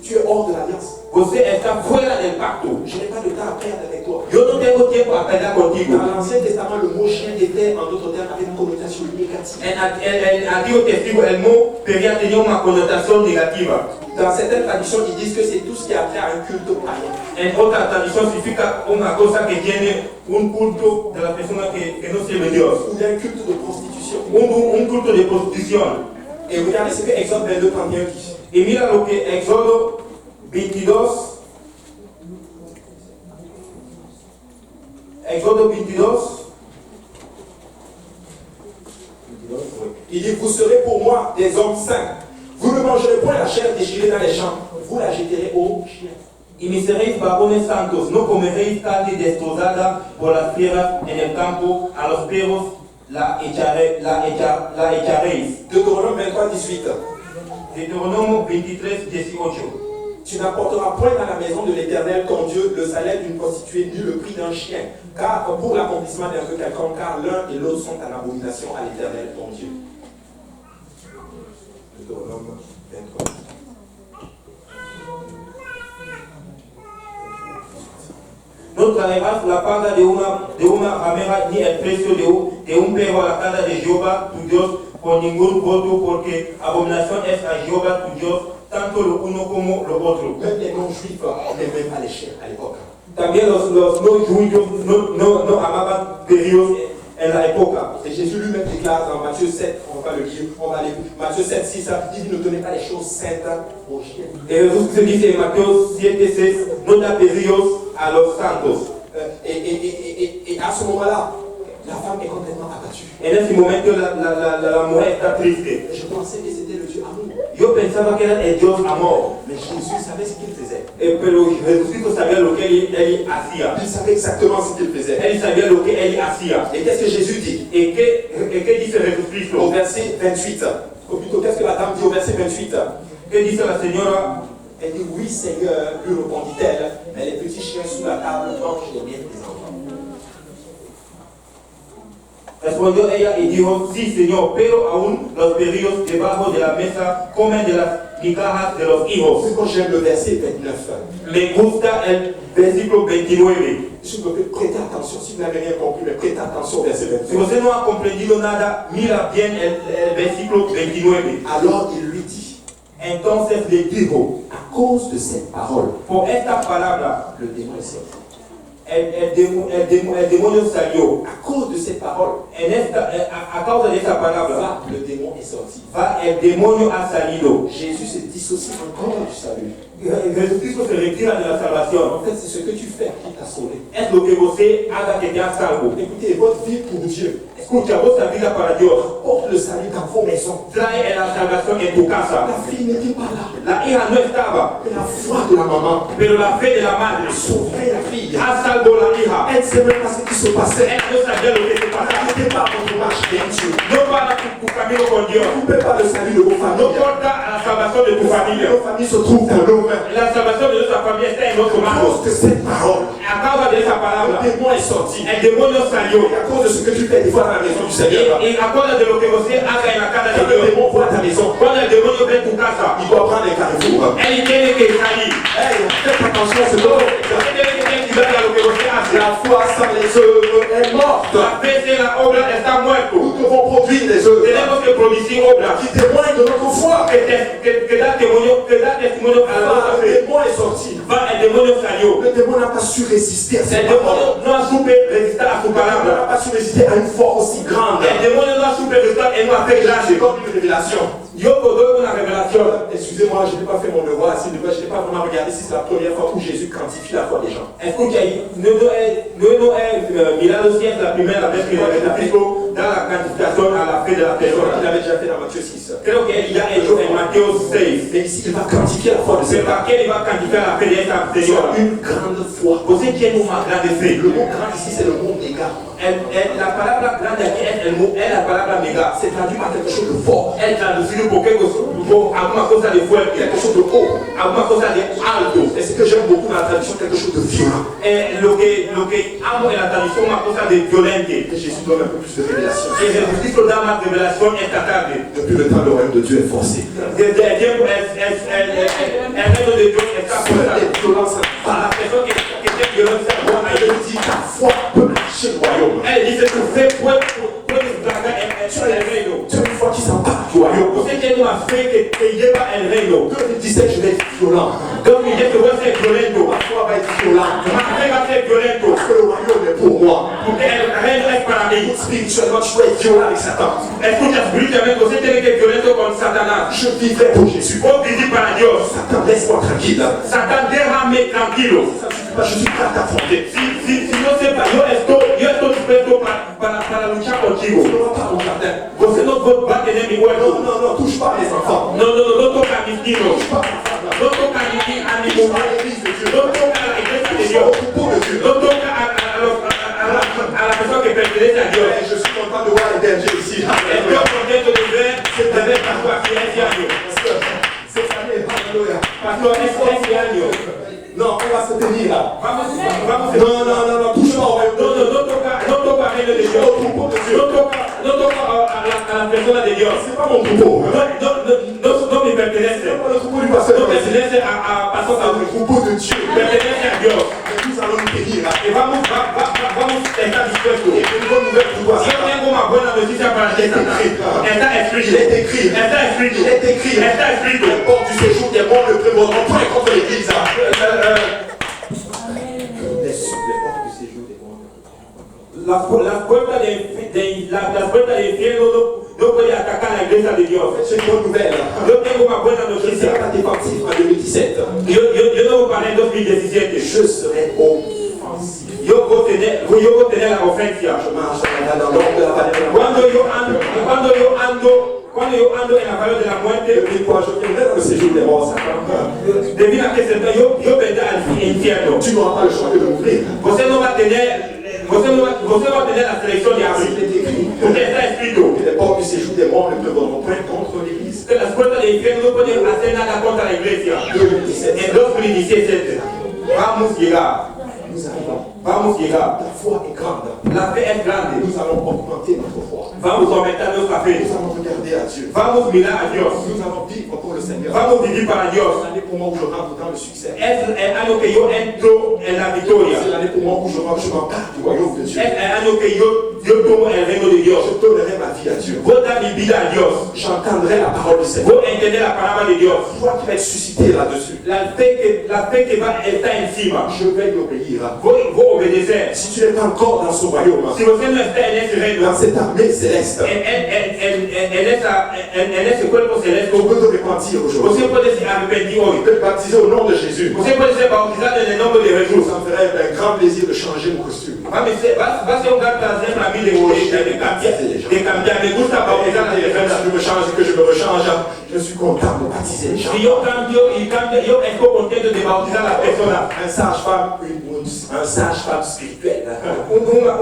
tu es hors de l'alliance. Você está fuera del pacto. Je n'ai pas de temps à perdre avec toi. Yo no tengo tiempo a perder contigo. Dans l'Ancien Testament, le mot chien était, en d'autres termes, avec une connotation négative. En el Antiguo Testigo, el mot perillo tenía una connotación negativa. Dans certaines traductions, ils disent que c'est tout ce qui a trait à un culte païen. En otra tradición significa una cosa que tiene un culto de la persona que no sirve a Dios. Ou bien un culte de prostitution. Un culto de prostitución. Et regardez ce que Exode 22, 31 dit. Y mira lo que Éxodo 22, Il dit, vous serez pour moi des hommes saints. Vous ne mangerez point la chair déchirée dans les champs. Vous la jeterez aux chiens. y me seréis varones santos, no comeréis carne destrozada por las fieras en el campo, a los perros la echaréis. Deutéronome 23, 18. Deutéronome 23, 18. Tu n'apporteras point dans la maison de l'Éternel ton Dieu le salaire d'une prostituée ni le prix d'un chien, car pour l'accomplissement d'un vœu quelconque, car l'un et l'autre sont en abomination à l'Éternel ton Dieu. Deutéronome 23. No traerás la paga de una ramera ni el precio de un perro a la casa de Jehová tu Dios por ningún voto, porque abominación es a Jehová tu Dios, tanto lo uno como lo otro. Même les non-juifs n'aimaient pas les chiens à l'époque. También los no judíos no amaban perrillos en la época. Et Jésus lui-même déclare dans Matthieu 7, on va le lire, on va aller, Matthieu 7, 6, il dit ne donnez pas les choses saintes aux chiens. Et Jesús se dice en Mateo 7, 6, no da perrillos a los santos. Et à ce moment-là, La femme est complètement abattue. En ese momento la mujer está triste. Je pensais que c'était le Dieu amour. Yo pensaba que era el Dios amor, Mais Jésus savait ce qu'il faisait. pero Jesucristo sabía lo que él hacía. Il savait exactement ce qu'il faisait. Él sabía lo que él hacía. Et qu'est-ce que Jésus dit? ¿Y qué dice Jesucristo? Au verset 28. Ou plutôt, qu'est-ce que la dame dit au verset 28? ¿Qué dice la señora? Elle dit, oui Seigneur, lui répondit-elle, mais les petits chiens sous la table mangent les miettes des enfants. Respondió ella y dijo, sí, Señor, pero aún los perrillos debajo de la mesa comen de las migajas de los hijos. C'est quand j'aime le verset 29. Me gusta el versículo 29. Je peux prêter attention, si vous n'avez rien compris, mais prêtez attention au verset Si 29. usted no ha comprendido nada, mira bien el versículo 29. Alors il lui dit, Entonces le dijo, à cause de cette parole, por esta palabra, le démon est sorti. el demonio salió. À cause de cette parole, A causa de esta palabra, va, le démon est sorti. el demonio ha salido. Jésus se dissocie encore du salut. Jesucristo se retira de la salvación. En fait, c'est ce que tu fais qui t'a sauvé. Es lo que você haga que te ha salvo. Écoutez, votre vie pour Dieu Escucha, vuestra vida para Dios porte le salut dans vos maisons. trae la salvación en tu casa. La fille n'était pas là, La hija no estaba, mais la foi de la maman pero la fe de la madre a sauvé la fille. ha salvo la hija. Elle ne sait même pas ce qui se passait. Ella no sabía lo que se pasaba. Elle n'était pas votre marche vers Dieu. No para tu camino con Dios. Ne coupez pas le salut de vos No familles. corta la salvación de tu familia. Nos familles se trouvent dans nos mains. La salvación de nuestra familia está en nuestras À manos. cause de cette parole, A causa de esa palabra, le démon est sorti. el demonio salió. Et à cause de ce que tu fais des fois dans la maison du Seigneur, Y a causa de lo que você haga en la casa de quand le Dios, démon voit ta maison, cuando el demonio ve tu casa, il doit prendre un carrefour. él tiene que salir. Hey, faites attention, c'est bon. Usted tiene que tener cuidado a lo que você hace. La foi sans les œuvres est morte. La fe sin la obra está muerto. Nous devons produire des œuvres Tenemos que producir obras qui témoignent de notre foi. que da testimonio a la nuestra Le fe. démon est sorti. El demonio salió. Le démon n'a pas su résister à El cette demonio parole. no ha supe resistir a su Il n'a palabra. pas su résister à une foi aussi grande. El demonio no ha supe resistir en una fe Je grande. donne une révélation. Yo doy una revelación. Excusez-moi, je n'ai pas fait mon devoir ici, je n'ai pas vraiment regardé si c'est la première fois où Jésus quantifie la foi des gens. Escucha, no he mirado si es la primera vez que Jesucristo da la calificación a la fe de la Il persona. l'avait déjà fait dans Matthieu 6. Creo que él ya ha hecho en Mateo 6. Mais ici, il va quantifier la foi de ces Pero gens. aquí él va a calificar la fe de esta señora. Une grande foi. Você tiene una grande fe. Le mot grand ici, c'est le mot méga. La palabra grande aquí es la palabra mega. C'est traduit par quelque chose de fort, Es traducido por alguna cosa de fuerte, quelque chose de haut. alguna cosa de alto. Et ce que j'aime beaucoup dans la traduction, quelque chose de violent. Lo que amo en la traducción una cosa de violente. Et Jésus donne un peu plus de révélation. Que Jesucristo da más revelación esta tarde. Depuis le temps, le royaume de Dieu est forcé. Desde el tiempo el reino de Dios está Seule fuera. les violences Para las personas que tienen violencia, Elle dit ta foi peut marcher le royaume. él dice tu fe puede tragar el reino. Tu as une foi qui s'empare du royaume. Usted tiene una fe que te lleva el reino. 2017, je vais être violent. Donc il dit que voy a ser violento. Ma foi va être violente. Ma fe va a ser violento. Parce que le royaume est pour moi. Porque el reino es para mí. Spirituellement, tu dois être violent avec Satan. Escucha, espiritualmente usted tiene que ser violento con Satanás. Je vivrai pour Jésus. Vos vivís para Dios. Satan, laisse-moi tranquille. Satan, déjame tranquilo. Ça ne suffit pas, je suis prêt à t'affronter. Si no sepa, yo estoy dispuesto para luchar contigo. Tu ne vas pas au jardin. Você no va a tener mi Non, huerto. non, non, touche pas à mes enfants. No toca a mis niños. Touche pas à ma femme. No toca a mi Touche pas mujer. à l'église de Dieu. No toca a la iglesia de Touche pas Dios. au troupeau de Dieu. No toca a la persona que pertenece a Dios. Je suis content de voir les bergers ici. Estoy contento de ver pastor aquí este año. Cette année, alléluia. Pastor, este año. Non, on va se tenir là. Vamos. Non, touche pas au royaume de Dieu. No toca a reino de Dios. No toca a la persona de Dios. C'est pas mon troupeau. No me pertenece. C'est pas le troupeau du pasteur. No pertenece a Pastor C'est le troupeau de Dieu. pertenece a Dios. Et nous allons nous tenir là. Y vamos a estar dispuestos. Et une bonne nouvelle pour toi. Yo tengo una buena noticia para ti. Está escrito. Il est écrit. Está escrito. Il est écrit. Está escrito. Les portes du séjour des morts ne prévaudront pas contre l'église. Les portes du séjour des morts. Las puertas del infierno no pueden atacar la iglesia de Dios. C'est une bonne nouvelle. Yo tengo una buena Je ne serai noticia. pas défensif en 2017. Yo no voy a parar en 2017. Je serai offensif. offensif. Yo tenés la ofensa. Je marche dans l'ordre de la vallée de la mort. Cuando yo ando en la valle de la muerte, Depuis quoi je viendrai dans le séjour des morts, Satan. debido a que yo vendré al infierno. Tu n'auras pas le choix que de m'ouvrir. Você no va a tener la selección de abrir. Il est écrit Porque está escrito que les portes du séjour des morts ne peuvent point contre l'Église. que las puertas del infierno no pueden hacer nada contra la iglesia. 2017. En 2017 vamos llegar. Nous arrivons. Vamos llegar. La foi est grande. La fe es grande. Nous allons augmenter notre foi. Vamos a aumentar nuestra fe. Nous allons regarder à Dieu. Vamos a mirar a Dios. Nous allons vivre pour le Seigneur. Vamos a vivir para Dios. C'est l'année pour moi où je rentre dans le succès. Es el año que yo entro en la victoria. C'est l'année pour moi où je m'empare du royaume de Dieu. Es el año que yo tomo el reino de Dios. Je donnerai ma vie à Dieu. Vos dar mi vida a Dios. J'entendrai la parole du Seigneur. Vos entender la palabra de Dios. Foi qui va être suscitée là-dessus. La fe que va a estar encima. Je vais y obéir. Vos obedecer. Si tu n'es pas encore dans ce royaume, Si você no está en ese reino, dans cette armée céleste, en ese cuerpo celeste, tu peux te repentir aujourd'hui. você puede se arrepentir hoy. Tu peux te baptiser au nom de Jésus. Você puede ser bautizado en el nombre de Jesús. Ça me ferait un grand plaisir de changer mon costume. Va a ser un gran placer para mí de cambiar. Me gusta bautizar a las personas. Que je me change, que je me rechange, je suis content de baptiser les gens. Si yo cambio, yo estoy contento de bautizar a las personas. Un sage-femme spirituel. Una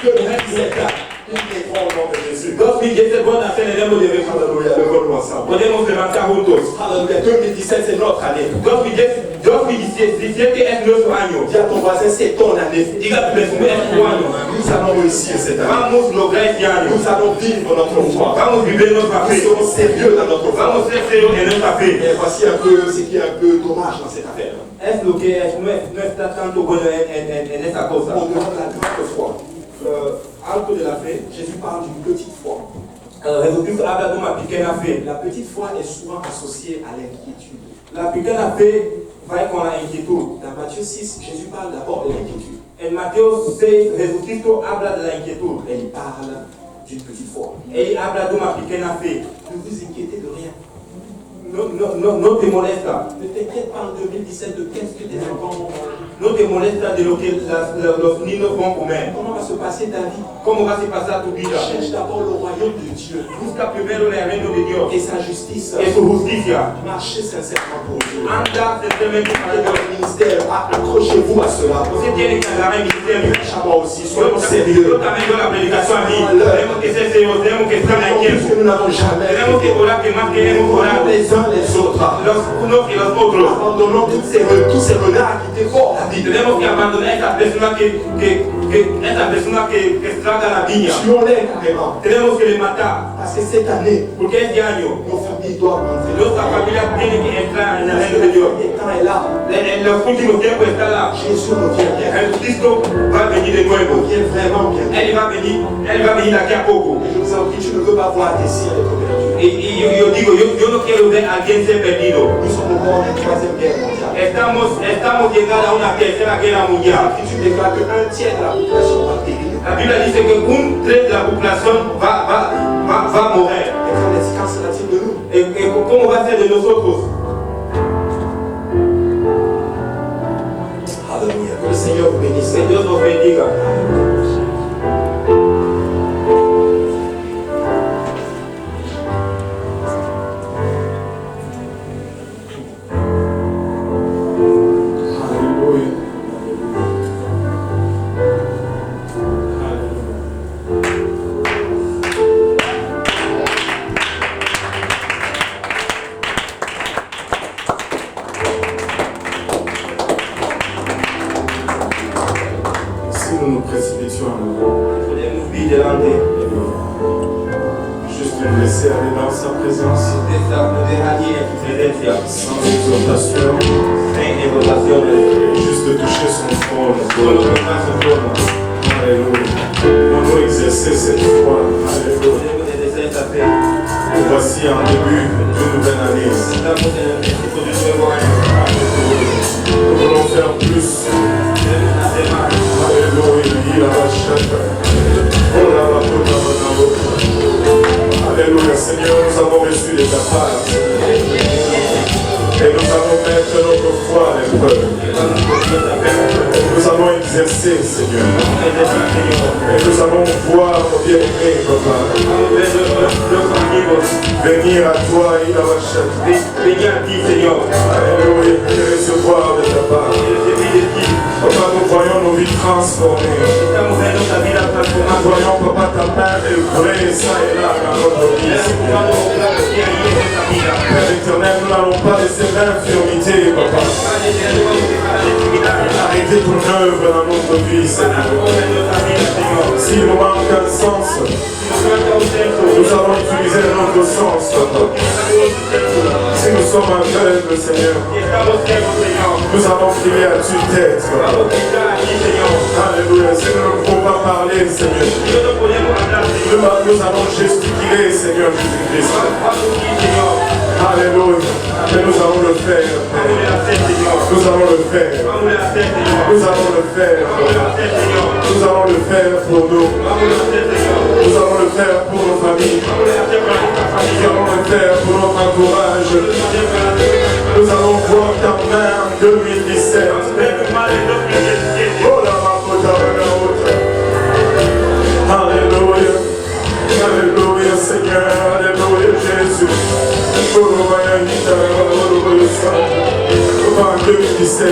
Que le 2017 au nom de Jésus. 2017 van a ser el nombre de Jesús. Alléluia, levons-nous ensemble. Podemos levantar juntos. Alléluia, 2017 c'est notre année. 2017 es nuestro año. Dis à ton voisin, c'est ton année. Diga tu vecino, es tu año. Nous allons réussir cette année. Vamos a lograr este año. Nous allons vivre notre foi. Vamos a vivir nuestra Nous fe. serons sérieux dans notre foi. Vamos a ser serios en nuestra fe. Et voici un peu ce qui est un peu dommage dans cette affaire. Es lo que es, no está tanto bueno en esa cosa. Au-delà de la grande foi, Alto de la fe. Jésus parle d'une petite foi. Jesucristo habla de una pequeña fe. La petite foi est souvent associée à l'inquiétude. La pequeña fe va con la inquietud. Dans Matthieu 6, Jésus parle d'abord de l'inquiétude. En Mateo 6, Jesucristo habla de la inquietud. Et il parle d'une petite foi. Él habla de una pequeña fe. Ne vous inquiétez de rien. No te molesta. Ne t'inquiète pas en 2017 de qu'est-ce que tes enfants vont manger. No te molesta de lo que los niños van a comer. Comment va se passer ta vie? ¿Cómo vas a pasar tu vida? Cherche d'abord le royaume de Dieu Busca primero el reino de Dios et sa justice. y su justicia. Marchez sincèrement pour Dieu. Anda sinceramente para Et dans Dios. le ministère, accrochez-vous à cela. Usted tiene que agarrar el ministerio. À moi aussi, Yo soyons sérieux. también doy la predicación a mí. Tenemos que ser serios, tenemos que estar en Plus tiempo. que nous n'avons jamais Tenemos que fait. orar que más queremos orar. Les uns les autres. Los unos y los otros. Abandonnons tous ces renards qui dévorent la vie. Tenemos que abandonar esas personas que estragan la viña. Tuons-les carrément. Tenemos que les matar. Parce que cette année, Porque este año nos familles doivent entrer. nuestra familia tiene que entrar en el reino de Dios. Le temps est là. En los últimos tiempos está la Jésus revient bien. Jesucristo va a venir de nuevo. Revient vraiment bien. Él va a venir aquí a poco. Et je vous en prie, tu ne veux pas voir tes siens être perdus. Y yo digo, yo no quiero ver a alguien ser perdido. Nous sommes au bord d'une troisième guerre mondiale. Estamos llegando a una tercera guerra mundial. L'Écriture déclare qu'un tiers de la population va périr. La Biblia dice que un 3 de la población va a morir. Et qu'en sera-t-il de nous? ¿Cómo va a ser de nosotros? Alléluia. Que le Seigneur vous bénisse. Que Dios nos bendiga. Alléluia. Si nous nous précipitions à nouveau, Podemos ir delante. juste nous laisser aller dans sa présence, Nos dejar ir en su presencia. sans exhortation, Sin exhortaciones. et juste toucher son trône. Solo tocar su trono. Alléluia. Pour nous exercer cette foi. Alléluia. Podemos ejercer esta fe. Et voici un début d'une nouvelle année. Estamos en el principio de un nuevo año. Nous voulons faire plus. Queremos hacer más. Alléluia. Il a la chatte. Oh là là, oh là là, oh là. Alléluia. Seigneur, nous avons reçu de ta part. Et nous allons mettre notre foi à l'épreuve. exercer, Seigneur. Et nous allons voir, mon bien-aimé, Papa, venir à toi, Venir à qui, Seigneur? Alléluia, et recevoir de ta part. Papa, nous voyons nos vies transformées. Nous voyons, Papa, ta main œuvrer ça et là dans notre vie. Père éternel, nous n'allons pas laisser l'infirmité, Papa. Arrêtez ton œuvre dans notre vie, Seigneur. S'il nous manque un sens, nous allons utiliser notre sens, Papa. Si nous sommes aveugles, Seigneur, nous allons crier à tue-tête, Papa. Alléluia. Si nous ne pouvons pas parler, Seigneur, nous allons gesticuler, Seigneur Jésus-Christ. Alléluia. Mais nous allons le faire, Père. Nous allons le faire. Nous allons le faire. Nous allons le faire pour nous. Nous allons le faire pour nos familles. Nous allons le faire pour notre entourage. Nous allons voir ta main en 2017. Oh la makota la. Alléluia. Alléluia Seigneur. Alléluia Jésus. En 2017,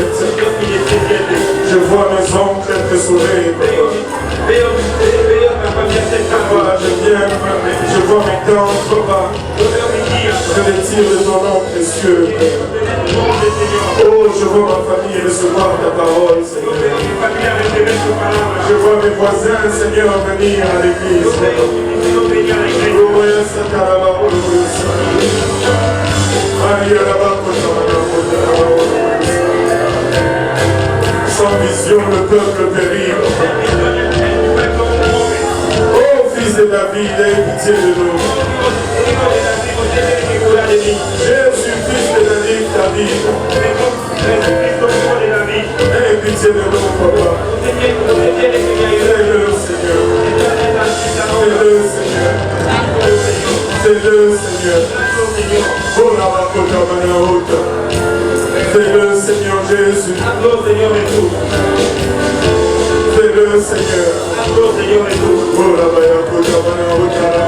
je vois mes oncles être sauvés. Je vois mes dents, Papa. Je les tire de ton nom précieux. Oh, je vois ma famille recevoir ta parole, Seigneur. Je vois mes voisins, Seigneur, venir à l'église. Sans vision, le peuple périt. Oh, fils de David, aie pitié de nous. Jésus, fils de David, aie pitié de nous, Papa. Fais-le, Seigneur. Fais-le, Seigneur. Fais-le, Seigneur. Oh, la makota manahota. Fais-le, Seigneur Jésus. Fais-le, Seigneur. Oh, la makota manahota.